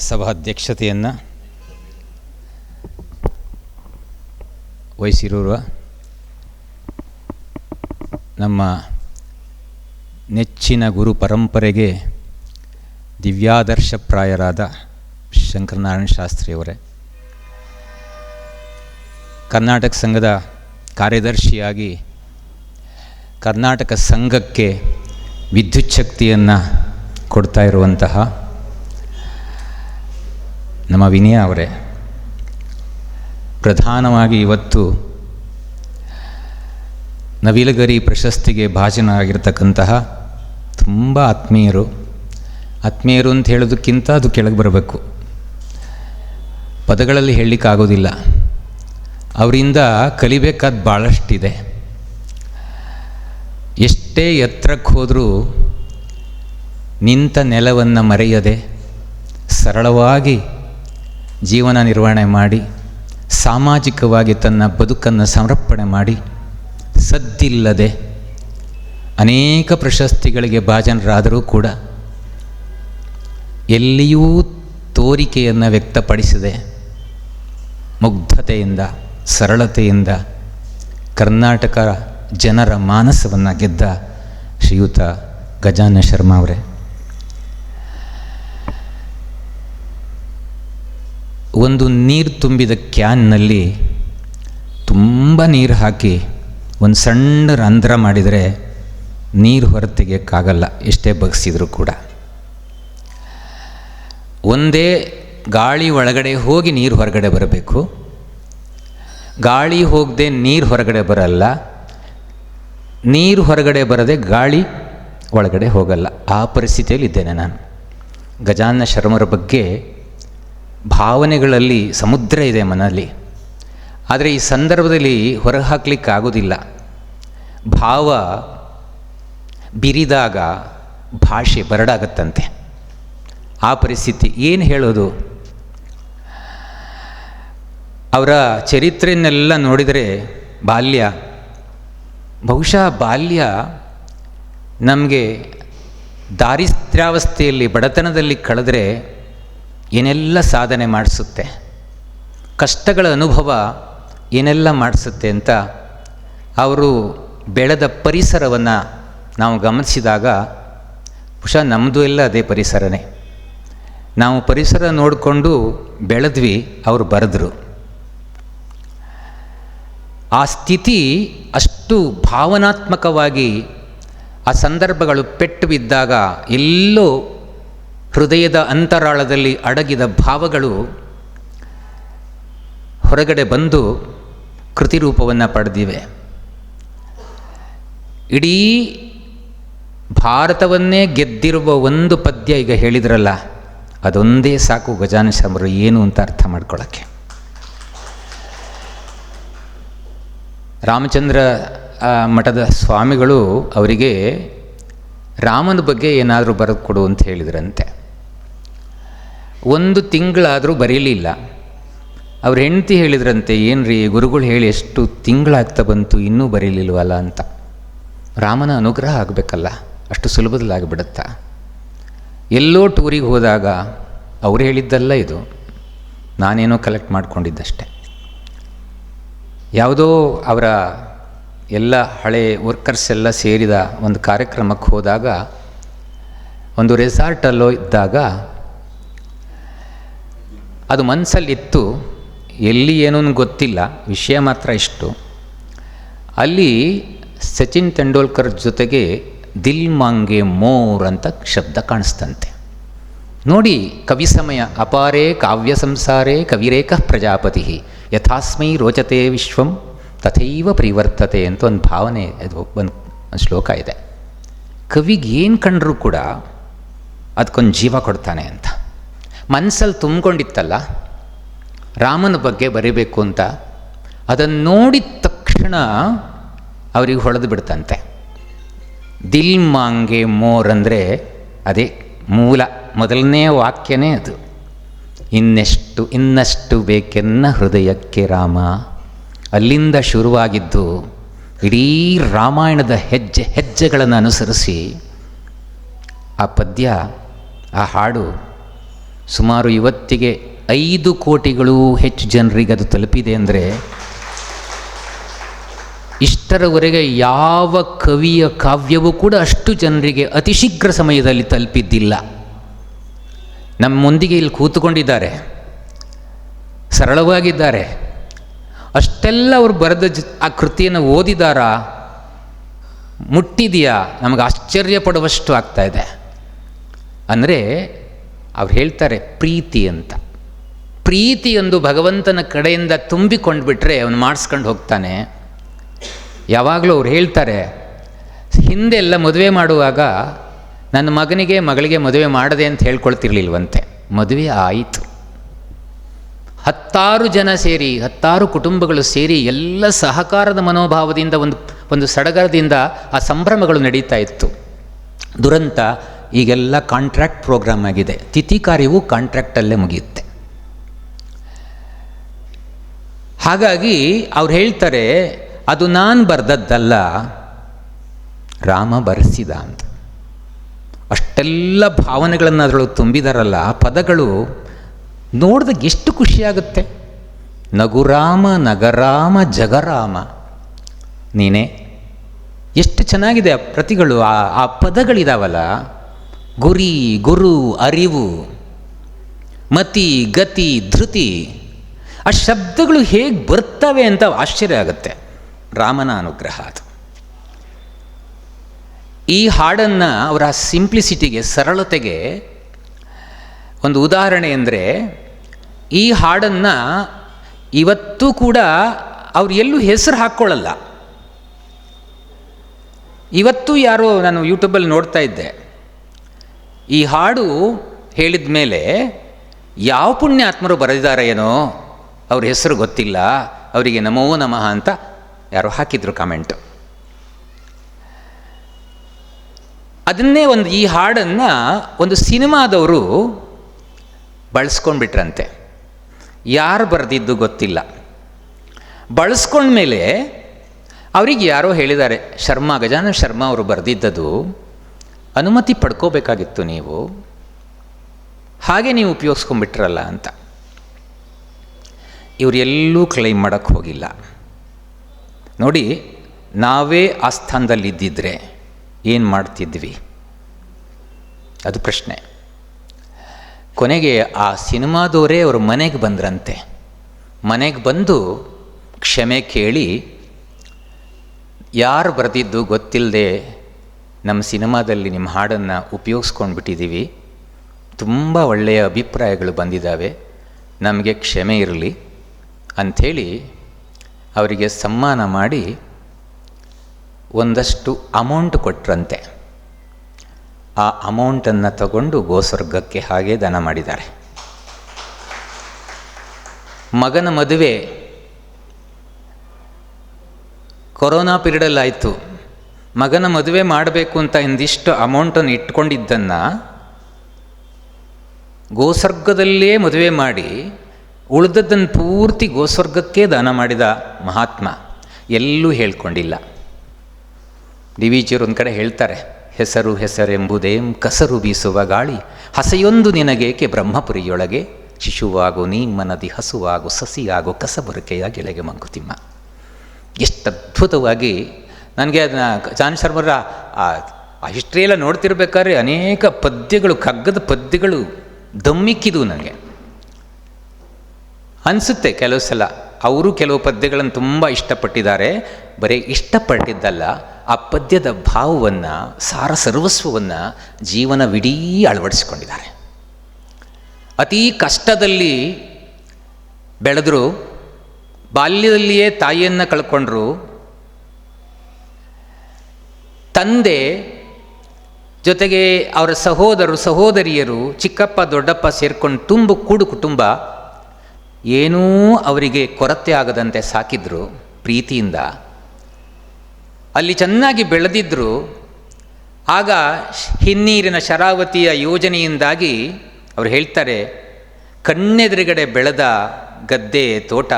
ಸಭಾಧ್ಯಕ್ಷತೆಯನ್ನು ವಹಿಸಿರುವ ನಮ್ಮ ನೆಚ್ಚಿನ ಗುರು ಪರಂಪರೆಗೆ ದಿವ್ಯಾದರ್ಶಪ್ರಾಯರಾದ ಶಂಕರನಾರಾಯಣ ಶಾಸ್ತ್ರಿಯವರೇ, ಕರ್ನಾಟಕ ಸಂಘದ ಕಾರ್ಯದರ್ಶಿಯಾಗಿ ಕರ್ನಾಟಕ ಸಂಘಕ್ಕೆ ವಿದ್ಯುತ್ ಶಕ್ತಿಯನ್ನು ಕೊಡ್ತಾ ಇರುವಂತಹ ನಮ್ಮ ವಿನಯ ಅವರೇ, ಪ್ರಧಾನವಾಗಿ ಇವತ್ತು ನವಿಲುಗರಿ ಪ್ರಶಸ್ತಿಗೆ ಭಾಜನರಾಗಿರ್ತಕ್ಕಂತಹ ತುಂಬ ಆತ್ಮೀಯರು ಅಂತ ಹೇಳೋದಕ್ಕಿಂತ ಅದು ಕೆಳಗೆ ಬರಬೇಕು, ಪದಗಳಲ್ಲಿ ಹೇಳಲಿಕ್ಕಾಗೋದಿಲ್ಲ. ಅವರಿಂದ ಕಲಿಬೇಕಾದ ಭಾಳಷ್ಟಿದೆ. ಎಷ್ಟೇ ಎತ್ತರಕ್ಕೆ ಹೋದರೂ ನಿಂತ ನೆಲವನ್ನು ಮರೆಯದೆ ಸರಳವಾಗಿ ಜೀವನ ನಿರ್ವಹಣೆ ಮಾಡಿ, ಸಾಮಾಜಿಕವಾಗಿ ತನ್ನ ಬದುಕನ್ನು ಸಮರ್ಪಣೆ ಮಾಡಿ, ಸದ್ದಿಲ್ಲದೆ ಅನೇಕ ಪ್ರಶಸ್ತಿಗಳಿಗೆ ಭಾಜನರಾದರೂ ಕೂಡ ಎಲ್ಲಿಯೂ ತೋರಿಕೆಯನ್ನು ವ್ಯಕ್ತಪಡಿಸದೆ ಮುಗ್ಧತೆಯಿಂದ ಸರಳತೆಯಿಂದ ಕರ್ನಾಟಕ ಜನರ ಮಾನಸವನ್ನು ಗೆದ್ದ ಶ್ರೀಯುತ ಗಜಾನನ ಶರ್ಮಾ ಅವರೇ, ಒಂದು ನೀರು ತುಂಬಿದ ಕ್ಯಾನ್ನಲ್ಲಿ ತುಂಬ ನೀರು ಹಾಕಿ ಒಂದು ಸಣ್ಣ ರಂಧ್ರ ಮಾಡಿದರೆ ನೀರು ಹೊರತೆಗೆಯೋಕ್ಕಾಗಲ್ಲ, ಎಷ್ಟೇ ಬಗ್ಸಿದರೂ ಕೂಡ. ಒಂದೇ ಗಾಳಿ ಒಳಗಡೆ ಹೋಗಿ ನೀರು ಹೊರಗಡೆ ಬರಬೇಕು, ಗಾಳಿ ಹೋಗದೆ ನೀರು ಹೊರಗಡೆ ಬರಲ್ಲ, ನೀರು ಹೊರಗಡೆ ಬರದೆ ಗಾಳಿ ಒಳಗಡೆ ಹೋಗಲ್ಲ. ಆ ಪರಿಸ್ಥಿತಿಯಲ್ಲಿ ಇದ್ದೇನೆ ನಾನು. ಗಜಾನನ ಶರ್ಮರ ಬಗ್ಗೆ ಭಾವನೆಗಳಲ್ಲಿ ಸಮುದ್ರ ಇದೆ ಮನಲ್ಲಿ, ಆದರೆ ಈ ಸಂದರ್ಭದಲ್ಲಿ ಹೊರಹಾಕಲಿಕ್ಕಾಗೋದಿಲ್ಲ. ಭಾವ ಬಿರಿದಾಗ ಭಾಷೆ ಬರಡಾಗತ್ತಂತೆ. ಆ ಪರಿಸ್ಥಿತಿ ಏನು ಹೇಳೋದು? ಅವರ ಚರಿತ್ರೆಯನ್ನೆಲ್ಲ ನೋಡಿದರೆ ಬಹುಶಃ ಬಾಲ್ಯ ನಮಗೆ ದಾರಿದ್ರ್ಯಾವಸ್ಥೆಯಲ್ಲಿ ಬಡತನದಲ್ಲಿ ಕಳೆದರೆ ಏನೆಲ್ಲ ಸಾಧನೆ ಮಾಡಿಸುತ್ತೆ, ಕಷ್ಟಗಳ ಅನುಭವ ಏನೆಲ್ಲ ಮಾಡಿಸುತ್ತೆ ಅಂತ ಅವರು ಬೆಳೆದ ಪರಿಸರವನ್ನು ನಾವು ಗಮನಿಸಿದಾಗ ಬಹುಶಃ ನಮ್ಮದು ಎಲ್ಲ ಅದೇ ಪರಿಸರನೇ. ನಾವು ಪರಿಸರ ನೋಡಿಕೊಂಡು ಬೆಳೆದ್ವಿ, ಅವರು ಬರೆದರು. ಆ ಸ್ಥಿತಿ ಅಷ್ಟು ಭಾವನಾತ್ಮಕವಾಗಿ ಆ ಸಂದರ್ಭಗಳು ಪೆಟ್ಟು ಬಿದ್ದಾಗ ಎಲ್ಲೋ ಹೃದಯದ ಅಂತರಾಳದಲ್ಲಿ ಅಡಗಿದ ಭಾವಗಳು ಹೊರಗಡೆ ಬಂದು ಕೃತಿರೂಪವನ್ನು ಪಡೆದಿವೆ. ಇಡೀ ಭಾರತವನ್ನೇ ಗೆದ್ದಿರುವ ಒಂದು ಪದ್ಯ ಈಗ ಹೇಳಿದ್ರಲ್ಲ, ಅದೊಂದೇ ಸಾಕು ಗಜಾನನ ಶರ್ಮರು ಏನು ಅಂತ ಅರ್ಥ ಮಾಡ್ಕೊಳ್ಳೋಕ್ಕೆ. ರಾಮಚಂದ್ರ ಮಠದ ಸ್ವಾಮಿಗಳು ಅವರಿಗೆ ರಾಮನ ಬಗ್ಗೆ ಏನಾದರೂ ಬರೆದು ಕೊಡು ಅಂತ ಹೇಳಿದ್ರಂತೆ. 1 ತಿಂಗಳಾದರೂ ಬರೀಲಿಲ್ಲ. ಅವ್ರ ಹೆಂಡತಿ ಹೇಳಿದ್ರಂತೆ, ಏನು ರೀ ಗುರುಗಳು ಹೇಳಿ ಎಷ್ಟು ತಿಂಗಳಾಗ್ತಾ ಬಂತು, ಇನ್ನೂ ಬರೀಲಿಲ್ವಲ್ಲ ಅಂತ. ರಾಮನ ಅನುಗ್ರಹ ಆಗಬೇಕಲ್ಲ, ಅಷ್ಟು ಸುಲಭದಲ್ಲಾಗಿಬಿಡುತ್ತಾ? ಎಲ್ಲೋ ಟೂರಿಗೆ ಹೋದಾಗ ಅವ್ರು ಹೇಳಿದ್ದಲ್ಲ ಇದು, ನಾನೇನೋ ಕಲೆಕ್ಟ್ ಮಾಡ್ಕೊಂಡಿದ್ದಷ್ಟೆ. ಯಾವುದೋ ಅವರ ಎಲ್ಲ ಹಳೆ ವರ್ಕರ್ಸ್ ಎಲ್ಲ ಸೇರಿದ ಒಂದು ಕಾರ್ಯಕ್ರಮಕ್ಕೆ ಹೋದಾಗ, ಒಂದು ರೆಸಾರ್ಟಲ್ಲೋ ಇದ್ದಾಗ ಅದು ಮನಸ್ಸಲ್ಲಿತ್ತು, ಎಲ್ಲಿ ಏನೂ ಗೊತ್ತಿಲ್ಲ, ವಿಷಯ ಮಾತ್ರ ಇಷ್ಟು. ಅಲ್ಲಿ ಸಚಿನ್ ತೆಂಡೂಲ್ಕರ್ ಜೊತೆಗೆ ದಿಲ್ ಮಾಂಗೆ ಮೋರ್ ಅಂತ ಶಬ್ದ ಕಾಣಿಸ್ತಂತೆ. ನೋಡಿ, ಕವಿ ಸಮಯ ಅಪಾರೇ ಕಾವ್ಯ ಸಂಸಾರೇ ಕವಿರೇಕ ಪ್ರಜಾಪತಿ ಯಥಾಸ್ಮೈ ರೋಚತೆ ವಿಶ್ವಂ ತಥೈವ ಪರಿವರ್ತತೆ ಅಂತ ಒಂದು ಭಾವನೆ, ಅದು ಒಂದು ಶ್ಲೋಕ ಇದೆ. ಕವಿಗೆ ಏನು ಕಂಡರೂ ಕೂಡ ಅದಕ್ಕೊಂದು ಜೀವ ಕೊಡ್ತಾನೆ ಅಂತ ಮನಸ್ಸಲ್ಲಿ ತುಂಬಿಕೊಂಡಿತ್ತಲ್ಲ ರಾಮನ ಬಗ್ಗೆ ಬರೀಬೇಕು ಅಂತ. ಅದನ್ನು ನೋಡಿದ ತಕ್ಷಣ ಅವರಿಗೆ ಹೊಳೆದು ಬಿಡ್ತಂತೆ. ದಿಲ್ ಮಾಂಗೆ ಮೋರ್ ಅಂದರೆ ಅದೇ ಮೂಲ, ಮೊದಲನೇ ವಾಕ್ಯನೇ ಅದು. ಇನ್ನಷ್ಟು ಬೇಕೆನ್ನ ಹೃದಯಕ್ಕೆ ರಾಮ. ಅಲ್ಲಿಂದ ಶುರುವಾಗಿದ್ದು ಇಡೀ ರಾಮಾಯಣದ ಹೆಜ್ಜೆಗಳನ್ನು ಅನುಸರಿಸಿ ಆ ಪದ್ಯ, ಆ ಹಾಡು ಸುಮಾರು ಇವತ್ತಿಗೆ 5 ಕೋಟಿಗಳು ಹೆಚ್ಚು ಜನರಿಗೆ ಅದು ತಲುಪಿದೆ ಅಂದರೆ ಇಷ್ಟರವರೆಗೆ ಯಾವ ಕವಿಯ ಕಾವ್ಯವೂ ಕೂಡ ಅಷ್ಟು ಜನರಿಗೆ ಅತಿ ಶೀಘ್ರ ಸಮಯದಲ್ಲಿ ತಲುಪಿದ್ದಿಲ್ಲ. ನಮ್ಮ ಮುಂದಿಗೆ ಇಲ್ಲಿ ಕೂತ್ಕೊಂಡಿದ್ದಾರೆ, ಸರಳವಾಗಿದ್ದಾರೆ. ಅಷ್ಟೆಲ್ಲ ಅವರು ಬರೆದ ಆ ಕೃತಿಯನ್ನು ಓದಿದಾರಾ, ಮುಟ್ಟಿದೆಯಾ, ನಮಗೆ ಆಶ್ಚರ್ಯ ಪಡುವಷ್ಟು ಆಗ್ತಾಯಿದೆ. ಅಂದರೆ ಅವ್ರು ಹೇಳ್ತಾರೆ ಪ್ರೀತಿ ಅಂತ. ಪ್ರೀತಿಯೊಂದು ಭಗವಂತನ ಕಡೆಯಿಂದ ತುಂಬಿಕೊಂಡು ಬಿಟ್ಟರೆ ಅವನು ಮಾಡಿಸ್ಕೊಂಡು ಹೋಗ್ತಾನೆ. ಯಾವಾಗಲೂ ಅವ್ರು ಹೇಳ್ತಾರೆ, ಹಿಂದೆಲ್ಲ ಮದುವೆ ಮಾಡುವಾಗ ನನ್ನ ಮಗನಿಗೆ ಮಗಳಿಗೆ ಮದುವೆ ಮಾಡದೆ ಅಂತ ಹೇಳ್ಕೊಳ್ತಿರ್ಲಿಲ್ವಂತೆ. ಮದುವೆ ಆಯಿತು, 10 ಜನ ಸೇರಿ, 10 ಕುಟುಂಬಗಳು ಸೇರಿ ಎಲ್ಲ ಸಹಕಾರದ ಮನೋಭಾವದಿಂದ ಒಂದು ಸಡಗರದಿಂದ ಆ ಸಂಭ್ರಮಗಳು ನಡೀತಾ ಇತ್ತು. ದುರಂತ ಈಗೆಲ್ಲ ಕಾಂಟ್ರಾಕ್ಟ್ ಪ್ರೋಗ್ರಾಮ್ ಆಗಿದೆ. ತಿಥಿ ಕಾರ್ಯವೂ ಕಾಂಟ್ರಾಕ್ಟಲ್ಲೇ ಮುಗಿಯುತ್ತೆ. ಹಾಗಾಗಿ ಅವ್ರು ಹೇಳ್ತಾರೆ, ಅದು ನಾನು ಬರೆದದ್ದಲ್ಲ, ರಾಮ ಬರೆಸಿದ ಅಂತ. ಅಷ್ಟೆಲ್ಲ ಭಾವನೆಗಳನ್ನು ಅದರೊಳಗೆ ತುಂಬಿದಾರಲ್ಲ, ಆ ಪದಗಳು ನೋಡಿದಾಗ ಎಷ್ಟು ಖುಷಿಯಾಗುತ್ತೆ. ನಗುರಾಮ ನಗರಾಮ ಜಗರಾಮ ನೀನೇ. ಎಷ್ಟು ಚೆನ್ನಾಗಿದೆ ಆ ಪ್ರತಿಗಳು, ಆ ಪದಗಳಿದಾವಲ್ಲ. ಗುರಿ, ಗುರು, ಅರಿವು, ಮತಿ, ಗತಿ, ಧೃತಿ, ಆ ಶಬ್ದಗಳು ಹೇಗೆ ಬರ್ತವೆ ಅಂತ ಆಶ್ಚರ್ಯ ಆಗುತ್ತೆ. ರಾಮನ ಅನುಗ್ರಹ ಅದು. ಈ ಹಾಡನ್ನು ಅವರ ಸಿಂಪ್ಲಿಸಿಟಿಗೆ, ಸರಳತೆಗೆ ಒಂದು ಉದಾಹರಣೆ ಅಂದರೆ, ಈ ಹಾಡನ್ನು ಇವತ್ತೂ ಕೂಡ ಅವ್ರು ಎಲ್ಲೂ ಹೆಸರು ಹಾಕ್ಕೊಳ್ಳಲ್ಲ. ಇವತ್ತು ಯಾರೋ ನಾನು ಯೂಟ್ಯೂಬಲ್ಲಿ ನೋಡ್ತಾ ಇದ್ದೆ, ಈ ಹಾಡು ಹೇಳಿದ ಮೇಲೆ ಯಾವ ಪುಣ್ಯಾತ್ಮರು ಬರೆದಿದ್ದಾರೆ ಏನೋ, ಅವ್ರ ಹೆಸರು ಗೊತ್ತಿಲ್ಲ, ಅವರಿಗೆ ನಮೋ ನಮಃ ಅಂತ ಯಾರೋ ಹಾಕಿದ್ರು ಕಾಮೆಂಟು. ಅದನ್ನೇ ಈ ಹಾಡನ್ನು ಒಂದು ಸಿನಿಮಾದವರು ಬಳಸ್ಕೊಂಡ್ಬಿಟ್ರಂತೆ. ಯಾರು ಬರೆದಿದ್ದು ಗೊತ್ತಿಲ್ಲ. ಬಳಸ್ಕೊಂಡ್ಮೇಲೆ ಅವ್ರಿಗೆ ಯಾರೋ ಹೇಳಿದ್ದಾರೆ, ಗಜಾನನ ಶರ್ಮಾ ಅವರು ಬರೆದಿದ್ದದು, ಅನುಮತಿ ಪಡ್ಕೋಬೇಕಾಗಿತ್ತು ನೀವು, ಹಾಗೆ ನೀವು ಉಪಯೋಗಿಸ್ಕೊಂಡ್ಬಿಟ್ರಲ್ಲ ಅಂತ. ಇವರು ಎಲ್ಲೂ ಕ್ಲೈಮ್ ಮಾಡೋಕ್ಕೆ ಹೋಗಿಲ್ಲ. ನೋಡಿ, ನಾವೇ ಆ ಸ್ಥಾನದಲ್ಲಿದ್ದಿದ್ರೆ ಏನು ಮಾಡ್ತಿದ್ವಿ, ಅದು ಪ್ರಶ್ನೆ. ಕೊನೆಗೆ ಆ ಸಿನಿಮಾದವರೇ ಅವ್ರ ಮನೆಗೆ ಬಂದ್ರಂತೆ. ಮನೆಗೆ ಬಂದು ಕ್ಷಮೆ ಕೇಳಿ, ಯಾರು ಬರೆದಿದ್ದು ಗೊತ್ತಿಲ್ಲದೆ ನಮ್ಮ ಸಿನಿಮಾದಲ್ಲಿ ನಿಮ್ಮ ಹಾಡನ್ನು ಉಪಯೋಗಿಸ್ಕೊಂಡ್ಬಿಟ್ಟಿದ್ದೀವಿ, ತುಂಬ ಒಳ್ಳೆಯ ಅಭಿಪ್ರಾಯಗಳು ಬಂದಿದ್ದಾವೆ, ನಮಗೆ ಕ್ಷಮೆ ಇರಲಿ ಅಂಥೇಳಿ ಅವರಿಗೆ ಸನ್ಮಾನ ಮಾಡಿ ಒಂದಷ್ಟು ಅಮೌಂಟ್ ಕೊಟ್ರಂತೆ. ಆ ಅಮೌಂಟನ್ನು ತಗೊಂಡು ಗೋಸ್ವರ್ಗಕ್ಕೆ ಹಾಗೆ ದಾನ ಮಾಡಿದ್ದಾರೆ. ಮಗನ ಮದುವೆ ಕೊರೋನಾ ಪೀರಿಯಡಲ್ಲಾಯಿತು. ಮಗನ ಮದುವೆ ಮಾಡಬೇಕು ಅಂತ ಇಂದಿಷ್ಟು ಅಮೌಂಟನ್ನು ಇಟ್ಕೊಂಡಿದ್ದನ್ನು ಗೋಸ್ವರ್ಗದಲ್ಲೇ ಮದುವೆ ಮಾಡಿ ಉಳಿದದ್ದನ್ನು ಪೂರ್ತಿ ಗೋಸ್ವರ್ಗಕ್ಕೆ ದಾನ ಮಾಡಿದ ಮಹಾತ್ಮ. ಎಲ್ಲೂ ಹೇಳ್ಕೊಂಡಿಲ್ಲ. ಡಿ ವಿ ಜಿಯವರು ಒಂದು ಕಡೆ ಹೇಳ್ತಾರೆ, ಹೆಸರು ಹೆಸರೆಂಬುದೇಂ ಕಸರು ಬೀಸುವ ಗಾಳಿ, ಹಸೆಯೊಂದು ನಿನಗೇಕೆ ಬ್ರಹ್ಮಪುರಿಯೊಳಗೆ, ಶಿಶುವಾಗು ನೀ ಮನದಿ ಹಸುವಾಗು ಸಸಿಯಾಗು ಕಸಬುರಕೆಯ ಗೆಳೆಗೆ ಮಂಕುತಿಮ್ಮ. ಎಷ್ಟು ಅದ್ಭುತವಾಗಿ ನನಗೆ ಅದನ್ನ ಜಾನ್ ಶರ್ಮರ ಆ ಹಿಸ್ಟ್ರಿಯೆಲ್ಲ ನೋಡ್ತಿರ್ಬೇಕಾದ್ರೆ ಅನೇಕ ಪದ್ಯಗಳು, ಕಗ್ಗದ ಪದ್ಯಗಳು ದಮ್ಮಿಕ್ಕಿದ್ವು ನನಗೆ ಅನಿಸುತ್ತೆ. ಕೆಲವು ಸಲ ಅವರು ಕೆಲವು ಪದ್ಯಗಳನ್ನು ತುಂಬ ಇಷ್ಟಪಟ್ಟಿದ್ದಾರೆ. ಬರೀ ಇಷ್ಟಪಟ್ಟಿದ್ದಲ್ಲ, ಆ ಪದ್ಯದ ಭಾವವನ್ನು, ಸಾರ ಸರ್ವಸ್ವವನ್ನು ಜೀವನವಿಡೀ ಅಳವಡಿಸಿಕೊಂಡಿದ್ದಾರೆ. ಅತೀ ಕಷ್ಟದಲ್ಲಿ ಬೆಳೆದರು, ಬಾಲ್ಯದಲ್ಲಿಯೇ ತಾಯಿಯನ್ನು ಕಳ್ಕೊಂಡ್ರು. ತಂದೆ ಜೊತೆಗೆ ಅವರ ಸಹೋದರಿಯರು, ಚಿಕ್ಕಪ್ಪ ದೊಡ್ಡಪ್ಪ ಸೇರ್ಕೊಂಡು ಕೂಡು ಕುಟುಂಬ, ಏನೂ ಅವರಿಗೆ ಕೊರತೆ ಆಗದಂತೆ ಸಾಕಿದ್ರು ಪ್ರೀತಿಯಿಂದ. ಅಲ್ಲಿ ಚೆನ್ನಾಗಿ ಬೆಳೆದಿದ್ದರು. ಆಗ ಹಿನ್ನೀರಿನ ಶರಾವತಿಯ ಯೋಜನೆಯಿಂದಾಗಿ ಅವರು ಹೇಳ್ತಾರೆ, ಕಣ್ಣೆದುರುಗಡೆ ಬೆಳೆದ ಗದ್ದೆ ತೋಟ